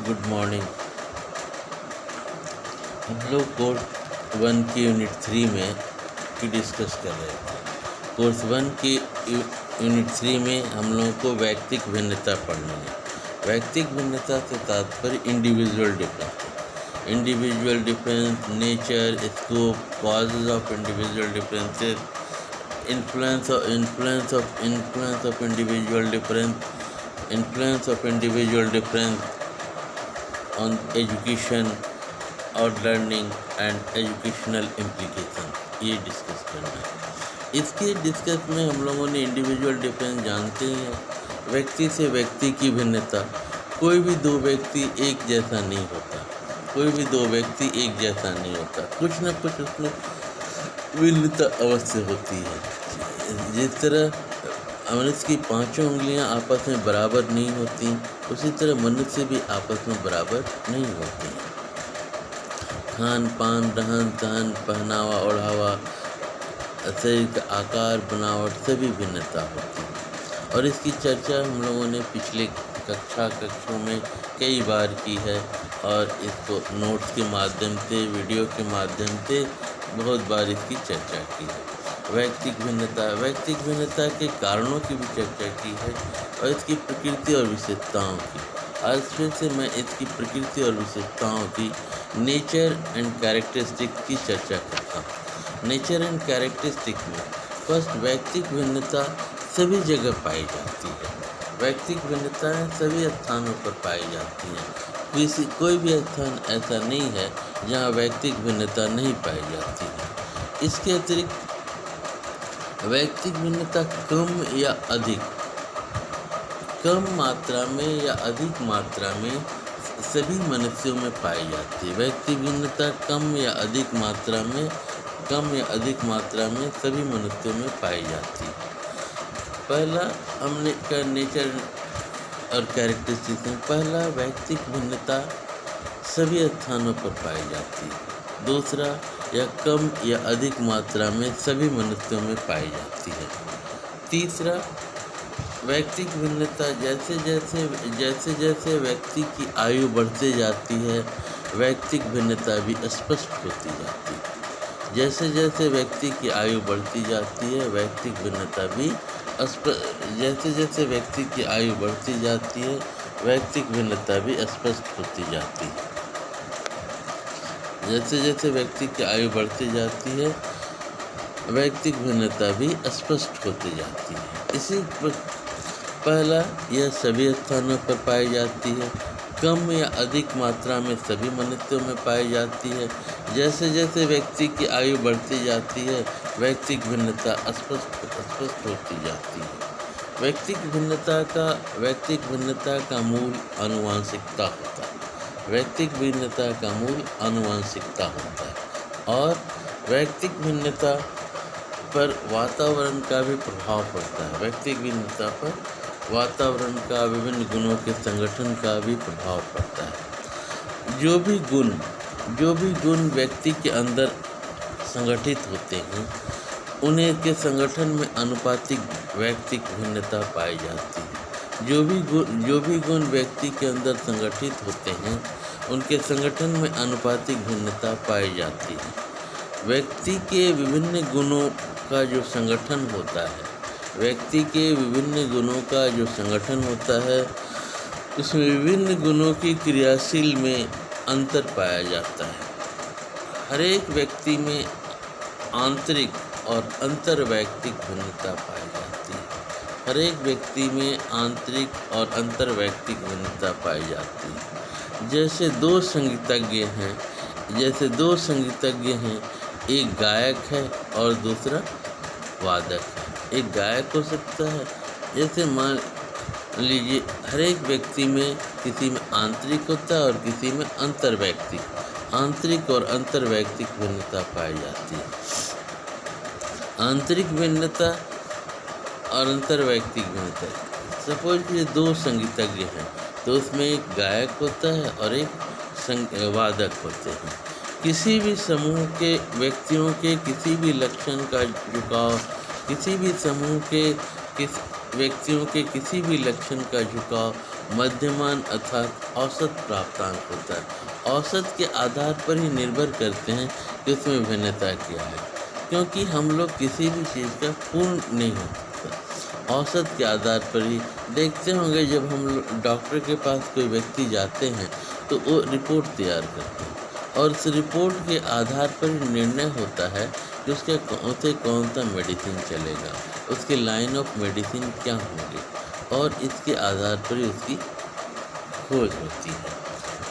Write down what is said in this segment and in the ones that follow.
Good morning. हम लोग course one की यूनिट 3 में की डिस्कस कर रहे थे। कोर्स वन की यूनिट 3 में हम लोगों को वैयक्तिक भिन्नता पढ़नी है। वैयक्तिक भिन्नता से तात्पर्य individual difference, nature, scope, causes of individual differences, influence of individual difference on education और लर्निंग एंड एजुकेशनल इम्प्लीकेशन, ये डिस्कस करना है। इसके डिस्कस में हम लोगों ने इंडिविजुअल डिफरेंस जानते ही हैं, व्यक्ति से व्यक्ति की भिन्नता। कोई भी दो व्यक्ति एक जैसा नहीं होता, कुछ न कुछ उसमें भिन्नता अवश्य होती है। जिस तरह मनुष्य की पांचों उंगलियां आपस में बराबर नहीं होती, उसी तरह मनुष्य भी आपस में बराबर नहीं होते। खान पान, रहन सहन, पहनावा ओढ़ावा, शरीर का आकार, बनावट सभी भिन्नता होती है और इसकी चर्चा हम लोगों ने पिछले कक्षों में कई बार की है और इसको नोट्स के माध्यम से, वीडियो के माध्यम से बहुत बार इसकी चर्चा की है। वैयक्तिक भिन्नता के कारणों की भी चर्चा की है और इसकी प्रकृति और विशेषताओं की। आज फिर से मैं इसकी प्रकृति और विशेषताओं की, नेचर एंड कैरेक्टरिस्टिक की चर्चा करता हूँ। नेचर एंड कैरेक्टरिस्टिक में फर्स्ट, वैयक्तिक भिन्नता सभी जगह पाई जाती है। वैयक्तिक भिन्नताएँ सभी स्थानों पर पाई जाती हैं। कोई भी स्थान ऐसा नहीं है जहाँ वैयक्तिक भिन्नता नहीं पाई जाती है। इसके अतिरिक्त वैयक्तिक भिन्नता कम मात्रा में या अधिक मात्रा में सभी मनुष्यों में पाई जाती है। वैयक्तिक भिन्नता कम या अधिक मात्रा में सभी मनुष्यों में पाई जाती है। पहला हमने का नेचर और कैरेक्टरिस्टिक्स में, पहला वैयक्तिक भिन्नता सभी स्थानों पर पाई जाती है। दूसरा, या कम या अधिक मात्रा में सभी मनुष्यों में पाई जाती है। तीसरा, वैयक्तिक भिन्नता जैसे जैसे व्यक्ति की आयु बढ़ती जाती है, वैयक्तिक भिन्नता भी स्पष्ट होती जाती है। जैसे जैसे व्यक्ति की आयु बढ़ती जाती है, वैयक्तिक भिन्नता भी स्पष्ट होती जाती है। जैसे जैसे व्यक्ति की आयु बढ़ती जाती है, वैयक्तिक भिन्नता भी स्पष्ट होती जाती है। इसी पहला, यह सभी स्थानों पर पाई जाती है। कम या अधिक मात्रा में सभी मनुष्यों में पाई जाती है। जैसे जैसे व्यक्ति की आयु बढ़ती जाती है, वैयक्तिक भिन्नता स्पष्ट होती जाती है। वैयक्तिक भिन्नता का मूल आनुवंशिकता होता है और वैयक्तिक भिन्नता पर वातावरण का भी प्रभाव पड़ता है। वैयक्तिक भिन्नता पर वातावरण का, विभिन्न गुणों के संगठन का भी प्रभाव पड़ता है। जो भी गुण व्यक्ति के अंदर संगठित होते हैं, उन्हें के संगठन में आनुपातिक वैयक्तिक भिन्नता पाई जाती है। जो भी गुण व्यक्ति के अंदर संगठित होते हैं, उनके संगठन में आनुपातिक भिन्नता पाई जाती है। व्यक्ति के विभिन्न गुणों का जो संगठन होता है, उसमें विभिन्न गुणों की क्रियाशील में अंतर पाया जाता है। हर एक व्यक्ति में आंतरिक और अंतर्वैयक्तिक भिन्नता पाई जाती है। जैसे दो संगीतज्ञ हैं, एक गायक है और दूसरा वादक है। एक गायक हो सकता है, जैसे मान लीजिए हर एक व्यक्ति में किसी में आंतरिक होता है और किसी में आंतरिक और अंतर्वैयक्तिक भिन्नता पाई जाती है। आंतरिक भिन्नता और अंतर्वैयक्तिक भिन्नता, सपोज कि दो संगीतज्ञ हैं, तो उसमें एक गायक होता है और एक वादक होते हैं। किसी भी समूह के व्यक्तियों के किसी भी लक्षण का झुकाव, किसी भी समूह के व्यक्तियों के किसी भी लक्षण का झुकाव मध्यमान अर्थात औसत प्राप्तांक होता है। औसत के आधार पर ही निर्भर करते हैं कि उसमें भिन्नता क्या है, क्योंकि हम लोग किसी भी चीज़ का पूर्ण नहीं हो सकता। औसत के आधार पर ही देखते होंगे, जब हम लोग डॉक्टर के पास कोई व्यक्ति जाते हैं तो वो रिपोर्ट तैयार करते हैं और उस रिपोर्ट के आधार पर ही निर्णय होता है कि उसे कौन सा मेडिसिन चलेगा, उसके लाइन ऑफ मेडिसिन क्या होंगे, और इसके आधार पर ही उसकी खोज होती है।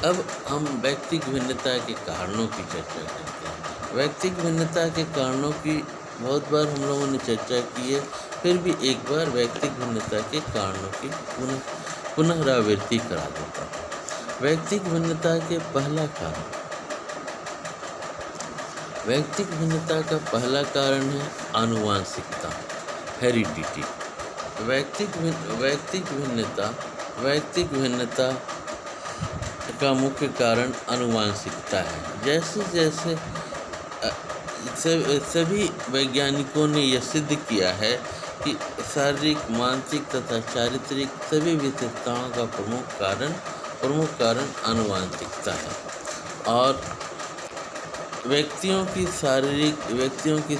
अब हम व्यक्तिगत भिन्नता के कारणों की चर्चा करते हैं। व्यक्तिगत भिन्नता के कारणों की बहुत बार हम लोगों ने चर्चा की है, फिर भी एक बार व्यक्तिगत भिन्नता के कारणों की पुनरावृत्ति करा देता हूँ। व्यक्तिगत भिन्नता के पहला कारण, व्यक्तिगत भिन्नता का पहला कारण है आनुवांशिकता, हेरिडिटी। व्यक्तिगत भिन्नता का मुख्य कारण आनुवांशिकता है। जैसे जैसे सभी वैज्ञानिकों ने यह सिद्ध किया है कि शारीरिक, मानसिक तथा चारित्रिक सभी विशेषताओं का प्रमुख कारण आनुवांशिकता है, और व्यक्तियों की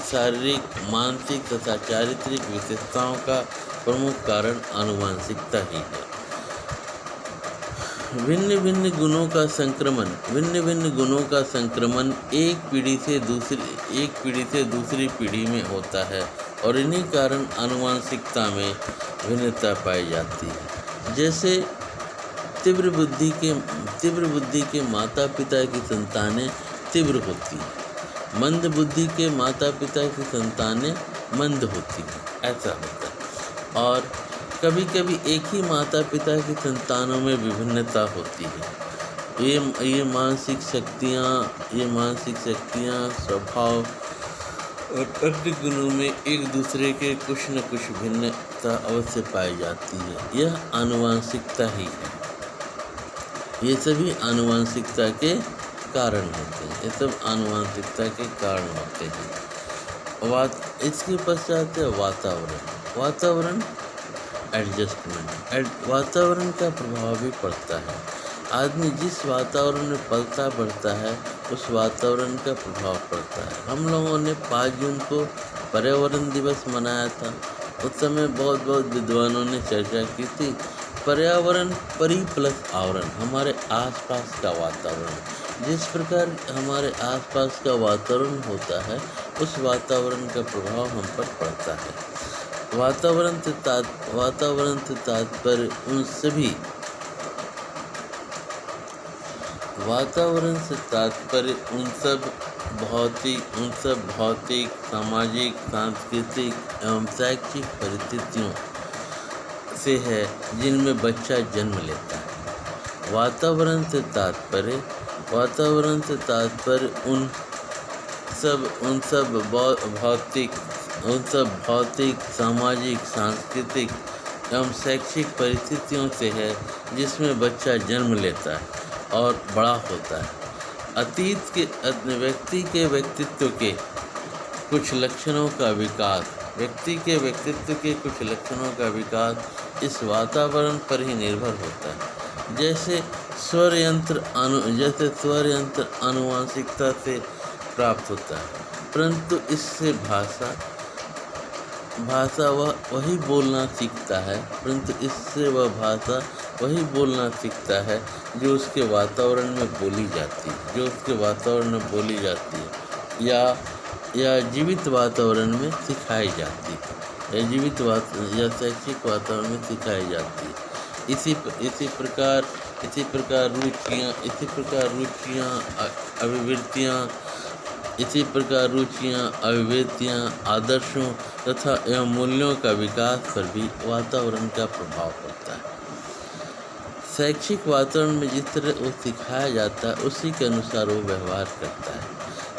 शारीरिक, मानसिक तथा चारित्रिक विशेषताओं का प्रमुख कारण आनुवांशिकता ही है। भिन्न भिन्न गुणों का संक्रमण एक पीढ़ी से दूसरी पीढ़ी में होता है, और इन्हीं कारण आनुवांशिकता में भिन्नता पाई जाती है। जैसे तीव्र बुद्धि के माता पिता की संतानें तीव्र होती है, मंद बुद्धि के माता पिता की संतानें मंद होती हैं, ऐसा होता है। और कभी कभी एक ही माता पिता की संतानों में विभिन्नता होती है। ये मानसिक शक्तियाँ, स्वभाव और अन्य गुणों में एक दूसरे के कुछ न कुछ भिन्नता अवश्य पाई जाती है। यह आनुवांशिकता ही है। ये सभी आनुवांशिकता के कारण होते हैं। ये सब आनुवांशिकता के कारण होते हैं। इसके पश्चात है वातावरण एडजस्टमेंट। वातावरण का प्रभाव भी पड़ता है। आदमी जिस वातावरण में पलता बढ़ता है, उस वातावरण का प्रभाव पड़ता है। हम लोगों ने 5 जून को पर्यावरण दिवस मनाया था। उस समय बहुत विद्वानों ने चर्चा की थी। पर्यावरण परि प्लस आवरण, हमारे आसपास का वातावरण। जिस प्रकार हमारे आसपास का वातावरण होता है, उस वातावरण का प्रभाव हम पर पड़ता है। वातावरण से तात्पर्य उन सब भौतिक, सामाजिक, सांस्कृतिक एवं शैक्षिक परिस्थितियों से है जिनमें बच्चा जन्म लेता है। वातावरण से तात्पर्य उन सब भौतिक, सामाजिक, सांस्कृतिक एवं शैक्षिक परिस्थितियों से है जिसमें बच्चा जन्म लेता है और बड़ा होता है। अतीत के व्यक्ति के व्यक्तित्व के कुछ लक्षणों का विकास इस वातावरण पर ही निर्भर होता है। जैसे स्वर यंत्र आनुवांशिकता से प्राप्त होता है, परंतु इससे भाषा वही बोलना सीखता है जो उसके वातावरण में बोली जाती है, या जीवित वातावरण में सिखाई जाती है, या शैक्षिक वातावरण में सिखाई जाती है। इसी प्रकार रुचियाँ, अभिवृत्तियाँ, आदर्शों तथा एवं मूल्यों का विकास पर भी वातावरण का प्रभाव पड़ता है। शैक्षिक वातावरण में जिस तरह वो सिखाया जाता है, उसी के अनुसार वो व्यवहार करता है।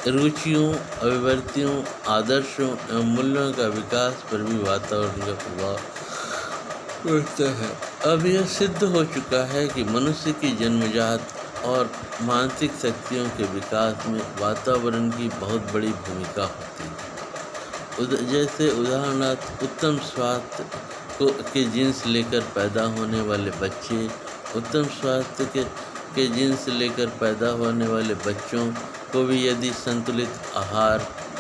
रुचियों, अभिवृत्तियों, आदर्शों एवं मूल्यों का विकास पर भी वातावरण का प्रभाव पड़ता है। अब यह सिद्ध हो चुका है कि मनुष्य की जन्मजात और मानसिक शक्तियों के विकास में वातावरण की बहुत बड़ी भूमिका होती है। जैसे उदाहरणार्थ उत्तम स्वास्थ्य के जीन्स लेकर पैदा होने वाले बच्चे, उत्तम स्वास्थ्य के जीन्स लेकर पैदा होने वाले बच्चों को भी यदि संतुलित आहार,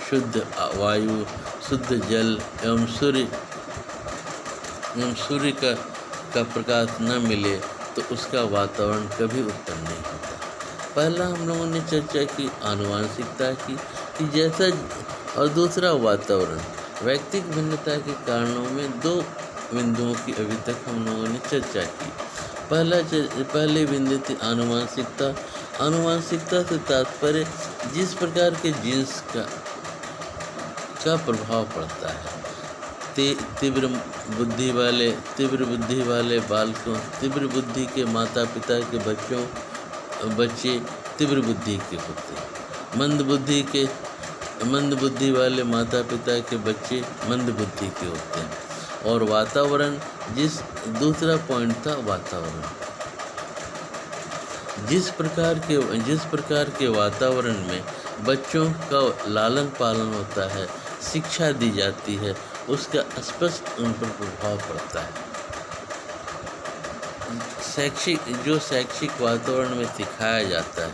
शुद्ध वायु, शुद्ध जल एवं सूर्य का प्रकाश न मिले तो उसका वातावरण कभी उत्पन्न नहीं होता। पहला हम लोगों ने चर्चा की आनुवंशिकता की कि जैसा, और दूसरा वातावरण। व्यक्तिगत भिन्नता के कारणों में दो बिंदुओं की अभी तक हम लोगों ने चर्चा की। पहले बिंदु थी आनुवंशिकता। आनुवंशिकता से तात्पर्य जिस प्रकार के जीन्स का प्रभाव पड़ता है। तीव्र बुद्धि वाले बालकों, तीव्र बुद्धि के माता पिता के बच्चे तीव्र बुद्धि के होते हैं। मंद बुद्धि वाले माता पिता के बच्चे मंद बुद्धि के होते हैं। और वातावरण, दूसरा पॉइंट था वातावरण। जिस प्रकार के वातावरण में बच्चों का लालन पालन होता है, शिक्षा दी जाती है, उसका स्पष्ट उन पर प्रभाव पड़ता है। शैक्षिक वातावरण में सिखाया जाता है,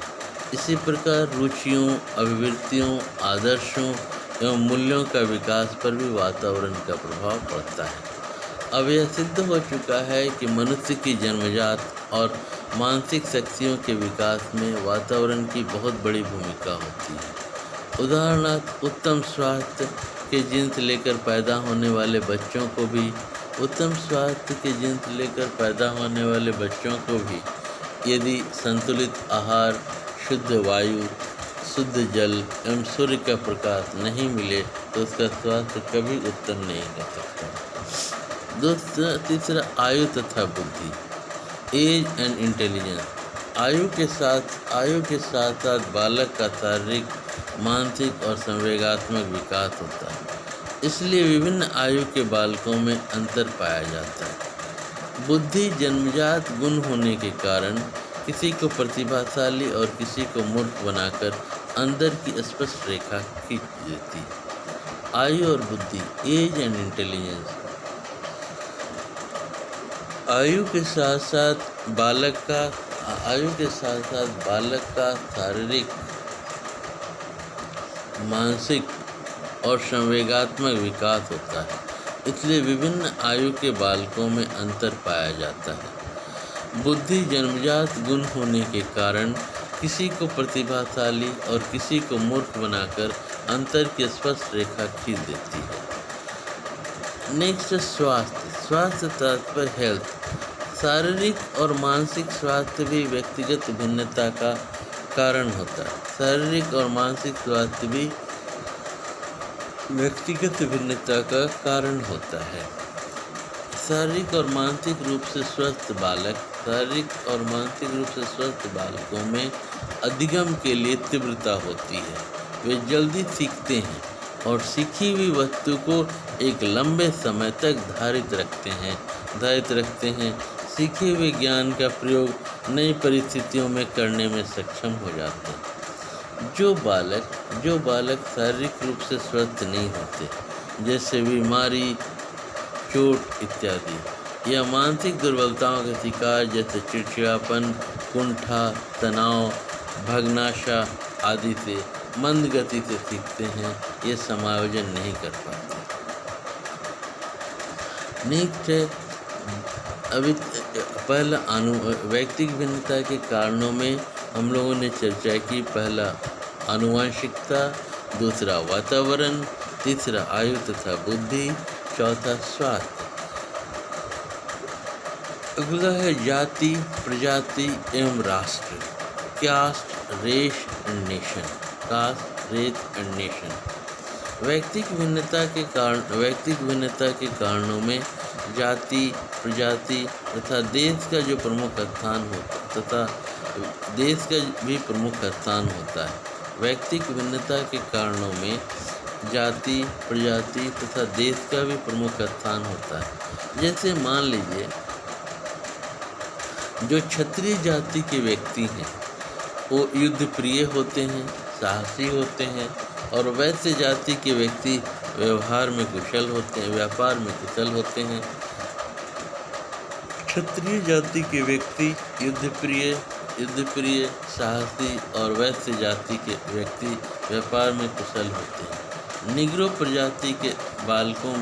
इसी प्रकार रुचियों, अभिवृत्तियों, आदर्शों एवं मूल्यों का विकास पर भी वातावरण का प्रभाव पड़ता है। अब यह सिद्ध हो चुका है कि मनुष्य की जन्मजात और मानसिक शक्तियों के विकास में वातावरण की बहुत बड़ी भूमिका होती है। उदाहरणार्थ, उत्तम स्वास्थ्य के जीन्स लेकर पैदा होने वाले बच्चों को भी यदि संतुलित आहार, शुद्ध वायु, शुद्ध जल एवं सूर्य का प्रकाश नहीं मिले तो उसका स्वास्थ्य कभी उत्तम नहीं हो सकता। तीसरा आयु तथा बुद्धि, एज एंड इंटेलिजेंस। आयु के साथ साथ बालक का शारीरिक, मानसिक और संवेगात्मक विकास होता है। इसलिए विभिन्न आयु के बालकों में अंतर पाया जाता है। बुद्धि जन्मजात गुण होने के कारण किसी को प्रतिभाशाली और किसी को मूर्ख बनाकर अंदर की स्पष्ट रेखा खींच देती है। आयु और बुद्धि, एज एंड इंटेलिजेंस। आयु के साथ साथ बालक का शारीरिक, मानसिक और संवेगात्मक विकास होता है। इसलिए विभिन्न आयु के बालकों में अंतर पाया जाता है। बुद्धि जन्मजात गुण होने के कारण किसी को प्रतिभाशाली और किसी को मूर्ख बनाकर अंतर की स्पष्ट रेखा खींच देती है। नेक्स्ट, स्वास्थ्य तात्पर्य हेल्थ। शारीरिक और मानसिक स्वास्थ्य भी व्यक्तिगत भिन्नता का कारण होता है। शारीरिक और मानसिक स्वास्थ्य भी व्यक्तिगत भिन्नता का कारण होता है। शारीरिक और मानसिक रूप से स्वस्थ बालकों में अधिगम के लिए तीव्रता होती है। वे जल्दी सीखते हैं और सीखी हुई वस्तु को एक लंबे समय तक धारित रखते हैं। सीखे हुए ज्ञान का प्रयोग नई परिस्थितियों में करने में सक्षम हो जाते हैं। जो बालक शारीरिक रूप से स्वस्थ नहीं होते, जैसे बीमारी, चोट इत्यादि, या मानसिक दुर्बलताओं के शिकार जैसे चिड़चिड़ापन, कुंठा, तनाव, भग्नाशा आदि से मंद गति से सीखते हैं, ये समायोजन नहीं कर पाते। नेक्स्ट है, अभी पहला व्यक्तिगत भिन्नता के कारणों में हम लोगों ने चर्चा की। पहला आनुवंशिकता, दूसरा वातावरण, तीसरा आयु तथा बुद्धि, चौथा स्वास्थ्य। अगला है जाति, प्रजाति एवं राष्ट्र। Caste, race and nation. व्यक्तिगत भिन्नता के कारणों में जाति, प्रजाति तथा देश का भी प्रमुख स्थान होता है। व्यक्तिगत भिन्नता के कारणों में जाति, प्रजाति तथा देश का भी प्रमुख स्थान होता है। जैसे मान लीजिए, जो क्षत्रिय जाति के व्यक्ति हैं वो युद्ध प्रिय होते हैं, साहसी होते हैं, और वैश्य जाति के व्यक्ति व्यापार में कुशल होते हैं। क्षत्रिय जाति के व्यक्ति युद्धप्रिय, साहसी और वैश्य जाति के व्यक्ति व्यापार में कुशल होते हैं। निग्रो प्रजाति के बालकों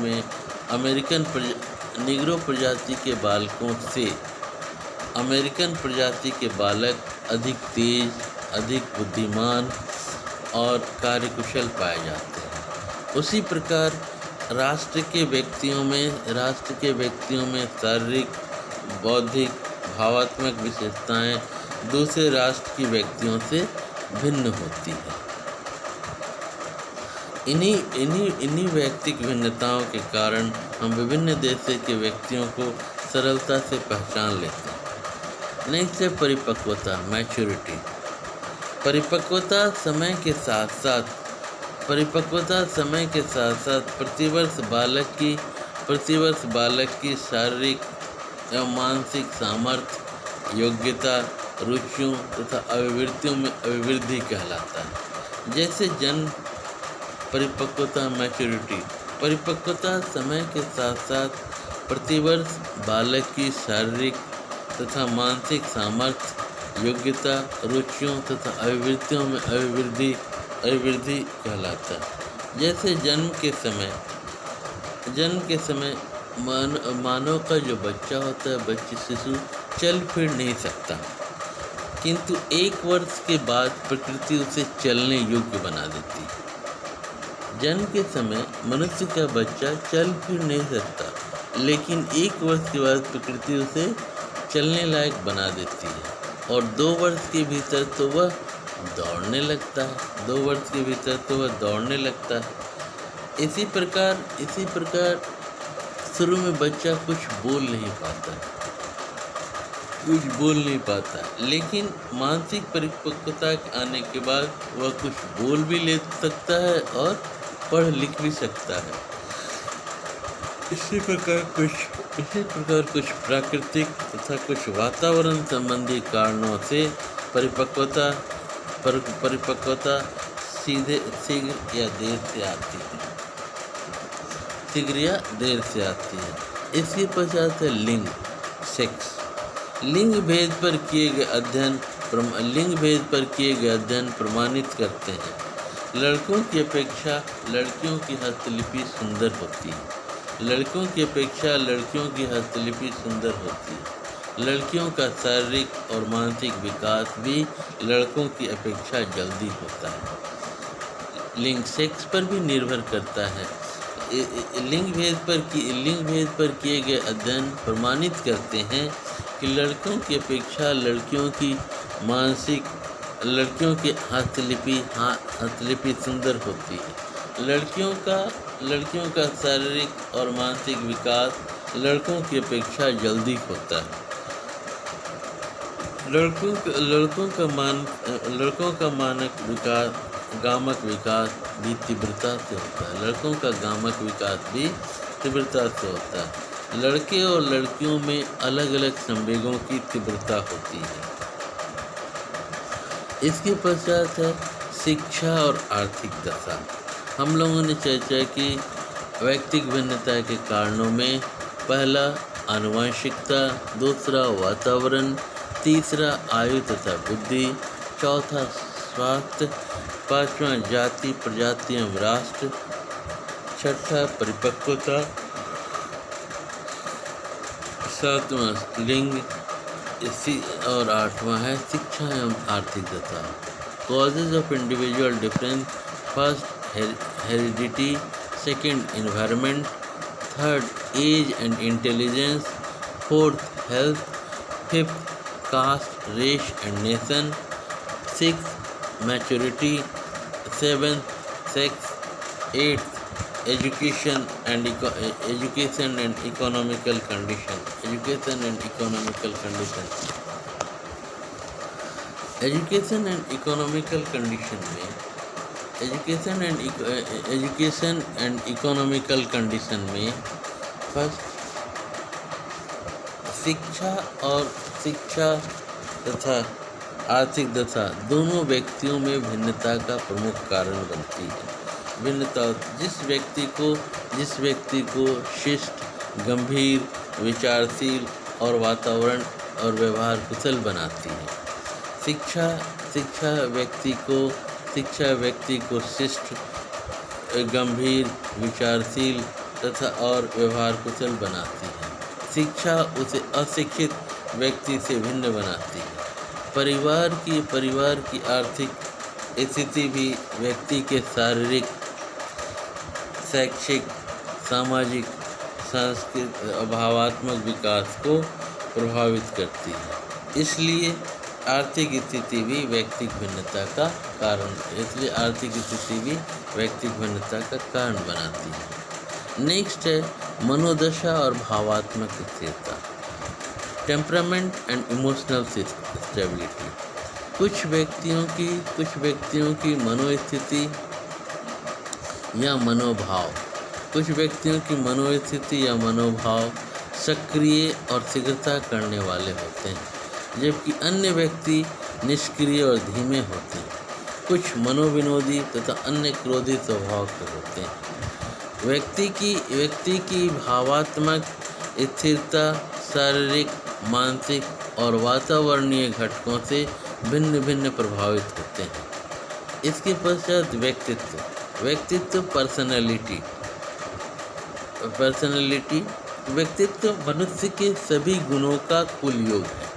से अमेरिकन प्रजाति के बालक अधिक तेज, अधिक बुद्धिमान और कार्यकुशल पाए जाते हैं। उसी प्रकार राष्ट्र के व्यक्तियों में शारीरिक, बौद्धिक, भावात्मक विशेषताएं दूसरे राष्ट्र के व्यक्तियों से भिन्न होती है। इन्हीं व्यक्तिक भिन्नताओं के कारण हम विभिन्न देशों के व्यक्तियों को सरलता से पहचान लेते हैं। नेक्स्ट है परिपक्वता, मैच्योरिटी। परिपक्वता समय के साथ प्रतिवर्ष बालक की शारीरिक एवं मानसिक सामर्थ्य, योग्यता, रुचियों तथा अभिवृत्तियों में अभिवृद्धि कहलाता है। जैसे जन्म, परिपक्वता, मैच्योरिटी। परिपक्वता समय के साथ प्रतिवर्ष बालक की शारीरिक तथा मानसिक सामर्थ्य, योग्यता, रुचियों तथा अभिवृत्तियों में अभिवृद्धि कहलाता है। जैसे जन्म के समय मानव का जो बच्चा होता है, शिशु चल फिर नहीं सकता, किंतु 1 वर्ष के बाद प्रकृति उसे चलने योग्य बना देती है। जन्म के समय मनुष्य का बच्चा चल फिर नहीं सकता, लेकिन 1 वर्ष के बाद प्रकृति उसे चलने लायक बना देती है और 2 वर्ष के भीतर तो वह दौड़ने लगता है। इसी प्रकार शुरू में बच्चा कुछ बोल नहीं पाता, लेकिन मानसिक परिपक्वता के आने के बाद वह कुछ बोल भी ले सकता है और पढ़ लिख भी सकता है। इसी प्रकार कुछ प्राकृतिक तथा कुछ वातावरण संबंधी कारणों से परिपक्वता शीघ्र या देर से आती है। इसके पश्चात है लिंग, सेक्स। लिंग भेद पर किए गए अध्ययन प्रमाणित करते हैं लड़कों की अपेक्षा लड़कियों की हस्तलिपि सुंदर होती है। लड़कियों का शारीरिक और मानसिक विकास भी लड़कों की अपेक्षा जल्दी होता है। लिंग सेक्स पर भी निर्भर करता है। लिंग भेद पर किए गए अध्ययन प्रमाणित करते हैं कि लड़कों की अपेक्षा लड़कियों की हस्तलिपि सुंदर होती है। लड़कियों का शारीरिक और मानसिक विकास लड़कों की अपेक्षा जल्दी होता है। लड़कों का गामक विकास भी तीव्रता से होता है। लड़के और लड़कियों में अलग अलग संवेगों की तीव्रता होती है। इसके पश्चात है शिक्षा और आर्थिक दशा। हम लोगों ने चर्चा की व्यक्तिक भिन्नता के कारणों में पहला आनुवंशिकता, दूसरा वातावरण, तीसरा आयु तथा बुद्धि, चौथा स्वास्थ्य, पांचवा जाति प्रजाति एवं राष्ट्र, छठा परिपक्वता, सातवां लिंग और आठवां है शिक्षा एवं आर्थिक दशा। Causes of individual difference: first heredity, second environment, third age and intelligence, fourth health, fifth caste, race and nation, sixth maturity, seventh sex, eighth education and economical condition. Education and economical condition में first शिक्षा तथा आर्थिक दशा दोनों व्यक्तियों में भिन्नता का प्रमुख कारण बनती है। भिन्नता जिस व्यक्ति को शिष्ट, गंभीर, विचारशील, और वातावरण और व्यवहार कुशल बनाती है। शिक्षा शिक्षा व्यक्ति को शिष्ट, गंभीर, विचारशील तथा और व्यवहार कुशल बनाती है। शिक्षा उसे अशिक्षित व्यक्ति से भिन्न बनाती है। परिवार की आर्थिक स्थिति भी व्यक्ति के शारीरिक, शैक्षिक, सामाजिक, सांस्कृतिक भावात्मक विकास को प्रभावित करती है। इसलिए आर्थिक स्थिति भी व्यक्तिगत भिन्नता का कारण बनाती है। नेक्स्ट है मनोदशा और भावात्मक स्थिरता, टेम्परामेंट एंड इमोशनल स्टेबिलिटी। कुछ व्यक्तियों की मनोस्थिति या मनोभाव सक्रिय और शीघ्रता करने वाले होते हैं, जबकि अन्य व्यक्ति निष्क्रिय और धीमे होते हैं। कुछ मनोविनोदी तथा अन्य क्रोधी स्वभाव के होते हैं। व्यक्ति की भावात्मक स्थिरता शारीरिक, मानसिक और वातावरणीय घटकों से भिन्न भिन्न प्रभावित होते हैं। इसके पश्चात व्यक्तित्व पर्सनैलिटी। व्यक्तित्व मनुष्य के सभी गुणों का कुल योग है।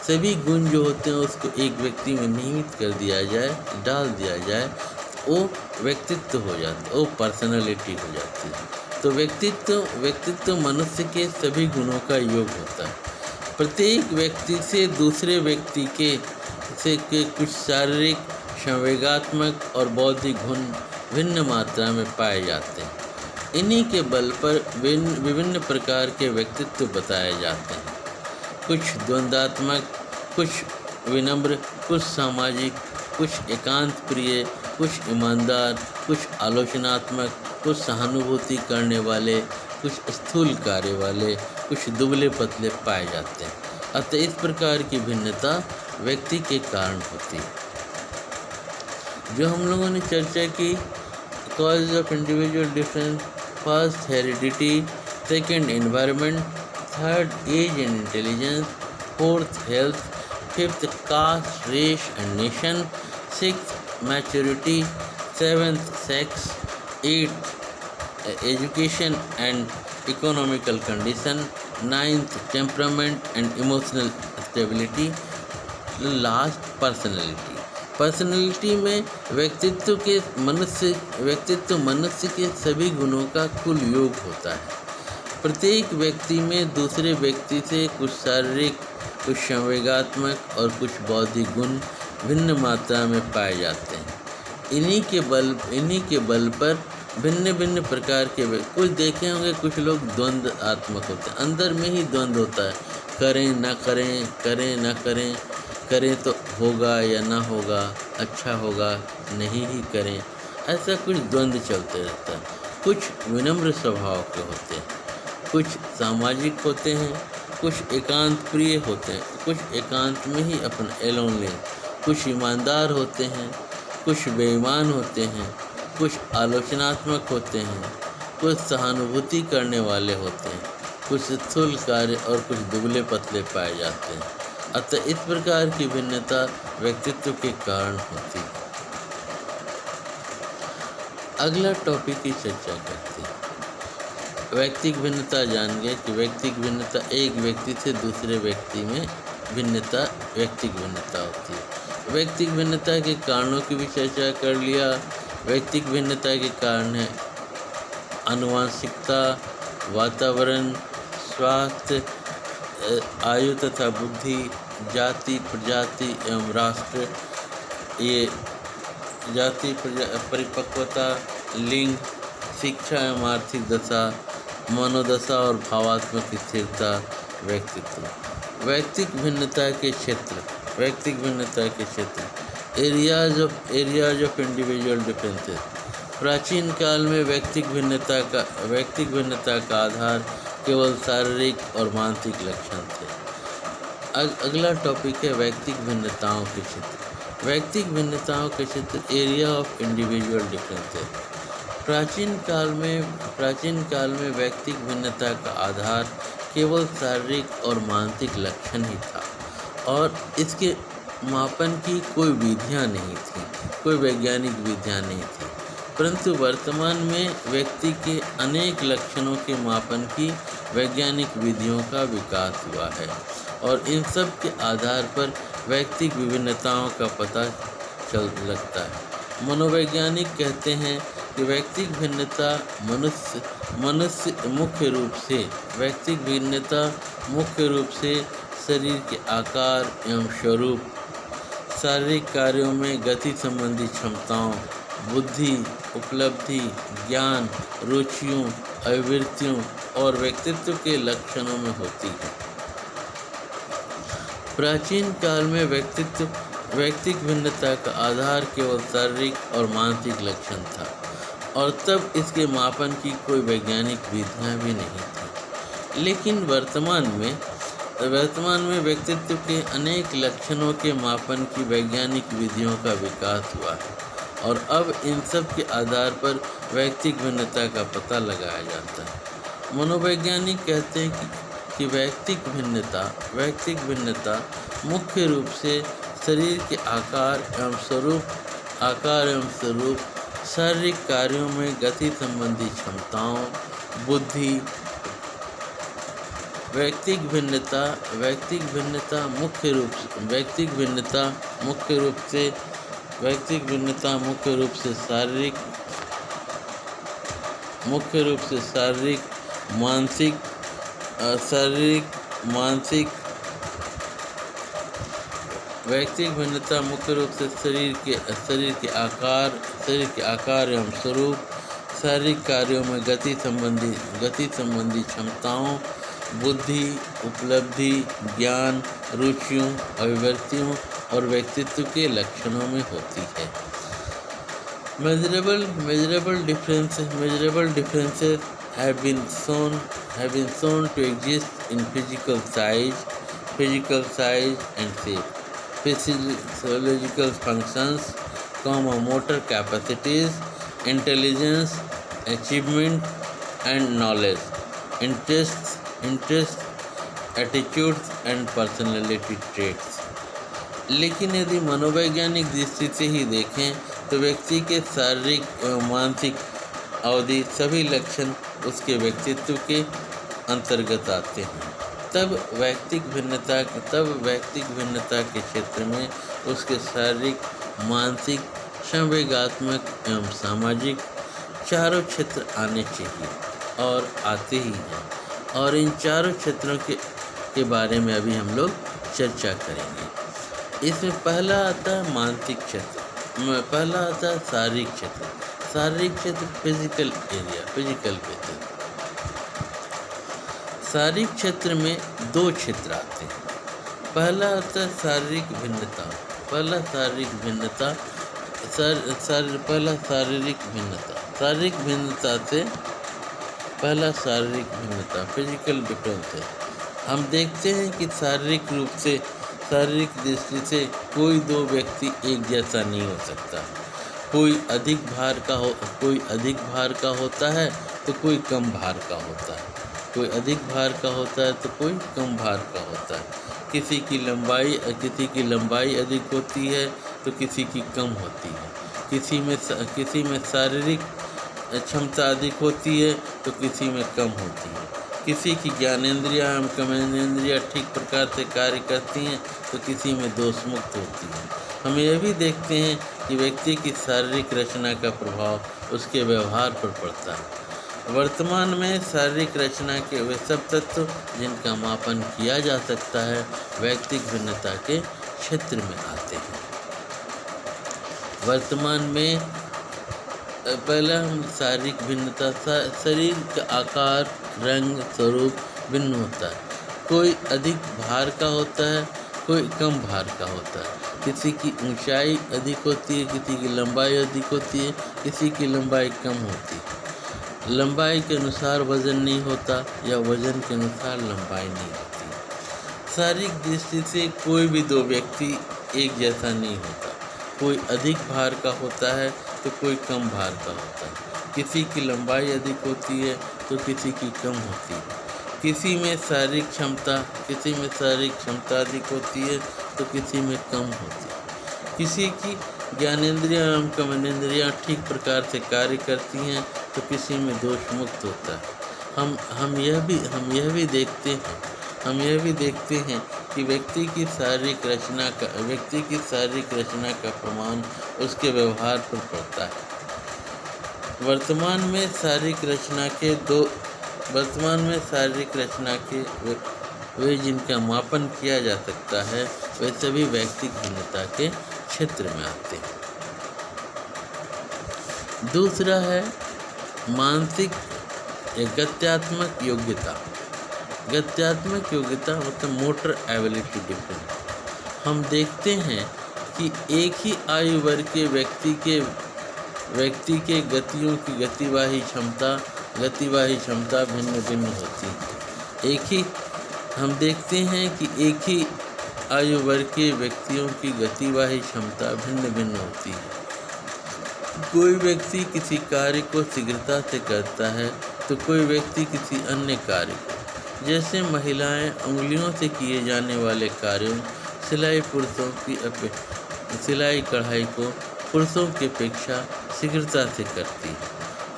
सभी गुण जो होते हैं उसको एक व्यक्ति में निहित डाल दिया जाए, वो व्यक्तित्व हो जाता है, वो पर्सनैलिटी हो जाती है। तो व्यक्तित्व मनुष्य के सभी गुणों का योग होता है। प्रत्येक व्यक्ति से दूसरे व्यक्ति के कुछ शारीरिक, संवेगात्मक और बौद्धिक गुण भिन्न मात्रा में पाए जाते हैं। इन्हीं के बल पर विभिन्न प्रकार के व्यक्तित्व बताए जाते हैं। कुछ द्वंद्वात्मक, कुछ विनम्र, कुछ सामाजिक, कुछ एकांत प्रिय, कुछ ईमानदार, कुछ आलोचनात्मक, कुछ सहानुभूति करने वाले, कुछ स्थूल कार्य वाले, कुछ दुबले पतले पाए जाते हैं। अतः इस प्रकार की भिन्नता व्यक्ति के कारण होती है। जो हम लोगों ने चर्चा की, cause of individual difference, first heredity, second environment, third age and intelligence, fourth health, fifth caste, race and nation, sixth maturity, seventh sex, eighth education and economical condition, ninth temperament and emotional stability, last personality में व्यक्तित्व मनुष्य के सभी गुणों का कुल योग होता है। प्रत्येक व्यक्ति में दूसरे व्यक्ति से कुछ शारीरिक, कुछ संवेगात्मक और कुछ बौद्धिक गुण भिन्न मात्रा में पाए जाते हैं। इन्हीं के बल पर भिन्न भिन्न प्रकार के कुछ देखे होंगे, कुछ लोग द्वंद्वात्मक होते हैं, अंदर में ही द्वंद्व होता है, करें ना करें, करें तो होगा या ना होगा, अच्छा होगा नहीं ही करें, ऐसा कुछ द्वंद्व चलते रहता है। कुछ विनम्र स्वभाव के होते हैं, कुछ सामाजिक होते हैं, कुछ एकांत प्रिय होते हैं, कुछ एकांत में ही अपना एलोन लें, कुछ ईमानदार होते हैं, कुछ बेईमान होते हैं, कुछ आलोचनात्मक होते हैं, कुछ सहानुभूति करने वाले होते हैं, कुछ स्थूल कार्य और कुछ दुबले पतले पाए जाते हैं। अतः इस प्रकार की भिन्नता व्यक्तित्व के कारण होती है। अगला टॉपिक की चर्चा करते हैं। व्यक्तिगत भिन्नता जान गए कि व्यक्तिगत भिन्नता एक व्यक्ति से दूसरे व्यक्ति में व्यक्तिगत भिन्नता होती है। व्यक्तिगत भिन्नता के कारणों की भी चर्चा कर लिया। व्यक्तिगत भिन्नता के कारण है आनुवंशिकता, वातावरण, स्वास्थ्य, आयु तथा बुद्धि, जाति, प्रजाति एवं राष्ट्र, ये जाति, परिपक्वता, लिंग, शिक्षा एवं आर्थिक दशा, मनोदशा और भावात्मक स्थिरता, व्यक्तित्व। व्यक्तिगत भिन्नता के क्षेत्र एरियाज ऑफ इंडिविजुअल डिफरेंसेस। प्राचीन काल में व्यक्तिगत भिन्नता का आधार केवल शारीरिक और मानसिक लक्षण थे। अगला टॉपिक है व्यक्तिगत भिन्नताओं के क्षेत्र एरिया ऑफ इंडिविजुअल डिफरेंसेस। प्राचीन काल में व्यक्तिगत भिन्नता का आधार केवल शारीरिक और मानसिक लक्षण ही था और इसके मापन की कोई विधियाँ नहीं थी, कोई वैज्ञानिक विधियाँ नहीं थी। परंतु वर्तमान में व्यक्ति के अनेक लक्षणों के मापन की वैज्ञानिक विधियों का विकास हुआ है और इन सब के आधार पर व्यक्तिक विभिन्नताओं का पता चल लगता है। मनोवैज्ञानिक कहते हैं कि व्यक्तिक भिन्नता मनुष्य मुख्य रूप से व्यक्तिक भिन्नता मुख्य रूप से शरीर के आकार एवं स्वरूप, शारीरिक कार्यों में गति संबंधी क्षमताओं, बुद्धि, उपलब्धि, ज्ञान, रुचियों, अभिवृत्तियों और व्यक्तित्व के लक्षणों में होती है। प्राचीन काल में व्यक्तिक भिन्नता का आधार केवल शारीरिक और मानसिक लक्षण था और तब इसके मापन की कोई वैज्ञानिक विधियाँ भी नहीं थी। लेकिन वर्तमान में व्यक्तित्व के अनेक लक्षणों के मापन की वैज्ञानिक विधियों का विकास हुआ है और अब इन सब के आधार पर व्यक्तिक भिन्नता का पता लगाया जाता है। मनोवैज्ञानिक कहते हैं कि व्यक्तिक भिन्नता मुख्य रूप से शरीर के आकार एवं स्वरूप, शारीरिक कार्यों में गति संबंधी क्षमताओं, बुद्धि, व्यक्तिक भिन्नता मुख्य रूप से शारीरिक, मानसिक व्यक्तिक भिन्नता मुख्य रूप से शरीर के आकार एवं स्वरूप, शारीरिक कार्यों में गति संबंधी क्षमताओं, बुद्धि, उपलब्धि, ज्ञान, रुचियों, अभिवृत्तियों और व्यक्तित्व के लक्षणों में होती है। Measurable differences have been shown to exist in physical size and shape, physiological functions, motor capacities, intelligence, achievement and knowledge, interests, attitudes and personality traits। लेकिन यदि मनोवैज्ञानिक दृष्टि से ही देखें तो व्यक्ति के शारीरिक एवं मानसिक अवधि सभी लक्षण उसके व्यक्तित्व के अंतर्गत आते हैं। तब व्यक्तिक भिन्नता के क्षेत्र में उसके शारीरिक, मानसिक, संवेगात्मक एवं सामाजिक चारों क्षेत्र आने चाहिए और आते ही हैं और इन चारों क्षेत्रों के बारे में अभी हम लोग चर्चा करेंगे। इसमें पहला आता है मानसिक क्षेत्र, पहला आता है शारीरिक क्षेत्र, फिजिकल क्षेत्र। शारीरिक क्षेत्र में दो क्षेत्र आते हैं। पहला आता है शारीरिक भिन्नता, फिजिकल डिफरेंस है। हम देखते हैं कि शारीरिक दृष्टि से कोई दो व्यक्ति एक जैसा नहीं हो सकता। कोई अधिक भार का होता है तो कोई कम भार का होता है, कोई अधिक भार का होता है तो कोई कम भार का होता है। किसी की लंबाई अधिक होती है तो किसी की कम होती है। किसी में शारीरिक क्षमता अधिक होती है तो किसी में कम होती है। किसी की ज्ञानेंद्रियाँ एवं कर्मेंद्रियाँ ठीक प्रकार से कार्य करती हैं तो किसी में दोष मुक्त होती है। हम यह भी देखते हैं कि व्यक्ति की शारीरिक रचना का प्रभाव उसके व्यवहार पर पड़ता है। वर्तमान में शारीरिक रचना के वे सब तत्व जिनका मापन किया जा सकता है व्यक्तिक भिन्नता के क्षेत्र में आते हैं। वर्तमान में पहला हम शारीरिक भिन्नता, शरीर का आकार, रंग, स्वरूप भिन्न होता है। कोई अधिक भार का होता है, कोई कम भार का होता है। किसी की ऊंचाई अधिक होती है, किसी की लंबाई अधिक होती है, किसी की लंबाई कम होती है। लंबाई के अनुसार वजन नहीं होता या वजन के अनुसार लंबाई नहीं होती। शारीरिक दृष्टि से कोई भी दो व्यक्ति एक जैसा नहीं होता। कोई अधिक भार का होता है तो कोई कम भार का होता है। किसी की लंबाई अधिक होती है तो किसी की कम होती है। किसी में शारीरिक क्षमता अधिक होती है तो किसी में कम होती है। किसी की ज्ञानेंद्रियां एवं कर्मेंद्रियां ठीक प्रकार से कार्य करती हैं तो किसी में दोष मुक्त होता है। हम यह भी देखते हैं कि व्यक्ति की शारीरिक रचना का प्रमाण उसके व्यवहार पर पड़ता है। वर्तमान में शारीरिक रचना के वे जिनका मापन किया जा सकता है वे सभी व्यक्तिगत भिन्नता के क्षेत्र में आते हैं। दूसरा है मानसिक गत्यात्मक योग्यता। गत्यात्मक योग्यता मतलब मोटर एबिलिटी डिफरेंस। हम देखते हैं कि एक ही आयु वर्ग के व्यक्ति के गतियों की गतिवाही क्षमता भिन्न भिन्न होती है। हम देखते हैं कि एक ही आयु वर्ग के व्यक्तियों की गतिवाही क्षमता भिन्न भिन्न होती है। कोई व्यक्ति किसी कार्य को शीघ्रता से करता है तो कोई व्यक्ति किसी अन्य कार्य को, जैसे महिलाएं उंगलियों से किए जाने वाले कार्यों सिलाई कढ़ाई को पुरुषों की अपेक्षा शीघ्रता से करती है,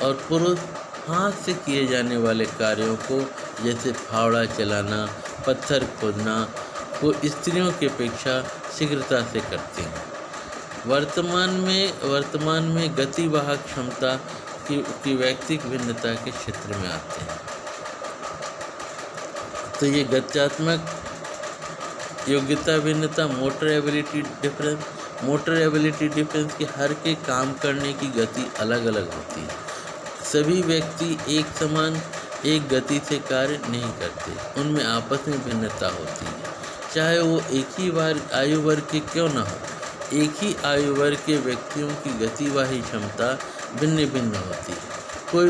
और पुरुष हाथ से किए जाने वाले कार्यों को जैसे फावड़ा चलाना, पत्थर खोदना को स्त्रियों की अपेक्षा शीघ्रता से करते हैं। वर्तमान में गतिवाहक क्षमता की व्यक्तिगत भिन्नता के क्षेत्र में आते हैं। तो ये गत्यात्मक योग्यता भिन्नता, मोटर एबिलिटी डिफरेंस की हर के काम करने की गति अलग अलग होती है। सभी व्यक्ति एक गति से कार्य नहीं करते, उनमें आपस में भिन्नता होती है, चाहे वो एक ही आयु वर्ग के क्यों न हो। एक ही आयु वर्ग के व्यक्तियों की गतिवाही क्षमता भिन्न भिन्न होती है। कोई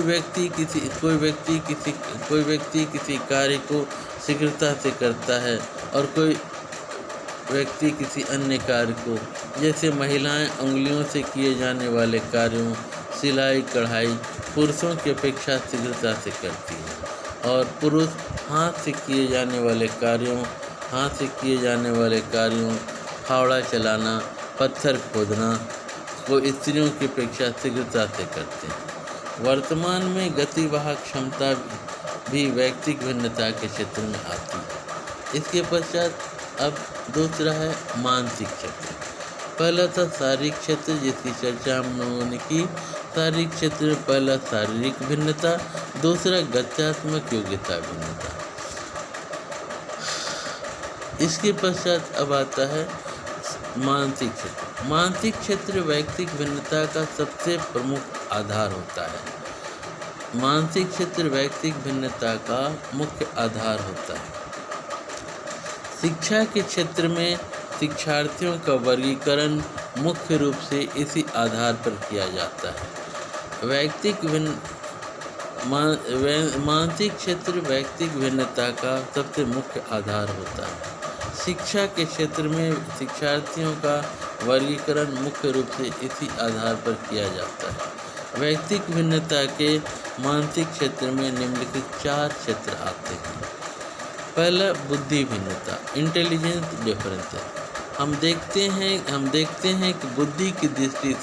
व्यक्ति किसी कार्य को शीघ्रता से करता है और कोई व्यक्ति किसी अन्य कार्य को, जैसे महिलाएं उंगलियों से किए जाने वाले कार्यों सिलाई कढ़ाई पुरुषों की अपेक्षा शीघ्रता से करती है, और पुरुष हाथ से किए जाने वाले कार्यों फावड़ा चलाना, पत्थर खोदना को स्त्रियों की अपेक्षा शीघ्रता से करते हैं। वर्तमान में गतिवाहक क्षमता भी व्यक्तिगत भिन्नता के क्षेत्र में आती है। इसके पश्चात अब दूसरा है मानसिक क्षेत्र। पहला था शारीरिक क्षेत्र, जिसकी चर्चा हम लोगों ने की। शारीरिक क्षेत्र में पहला शारीरिक भिन्नता, दूसरा गत्यात्मक योग्यता भिन्नता। इसके पश्चात अब आता है मानसिक क्षेत्र। मानसिक क्षेत्र व्यक्तिगत भिन्नता का सबसे प्रमुख आधार होता है। मानसिक क्षेत्र व्यक्तिगत भिन्नता का मुख्य आधार होता है। शिक्षा के क्षेत्र में शिक्षार्थियों का वर्गीकरण मुख्य रूप से इसी आधार पर किया जाता है। मानसिक क्षेत्र व्यक्तिगत भिन्नता का सबसे मुख्य आधार होता है। शिक्षा के क्षेत्र में शिक्षार्थियों का वर्गीकरण मुख्य रूप से इसी आधार पर किया जाता है। व्यक्तिगत भिन्नता के मानसिक क्षेत्र में निम्नलिखित 4 क्षेत्र आते हैं। पहला बुद्धि भिन्नता, इंटेलिजेंस डिफरेंस। हम देखते हैं कि बुद्धि की दृष्टि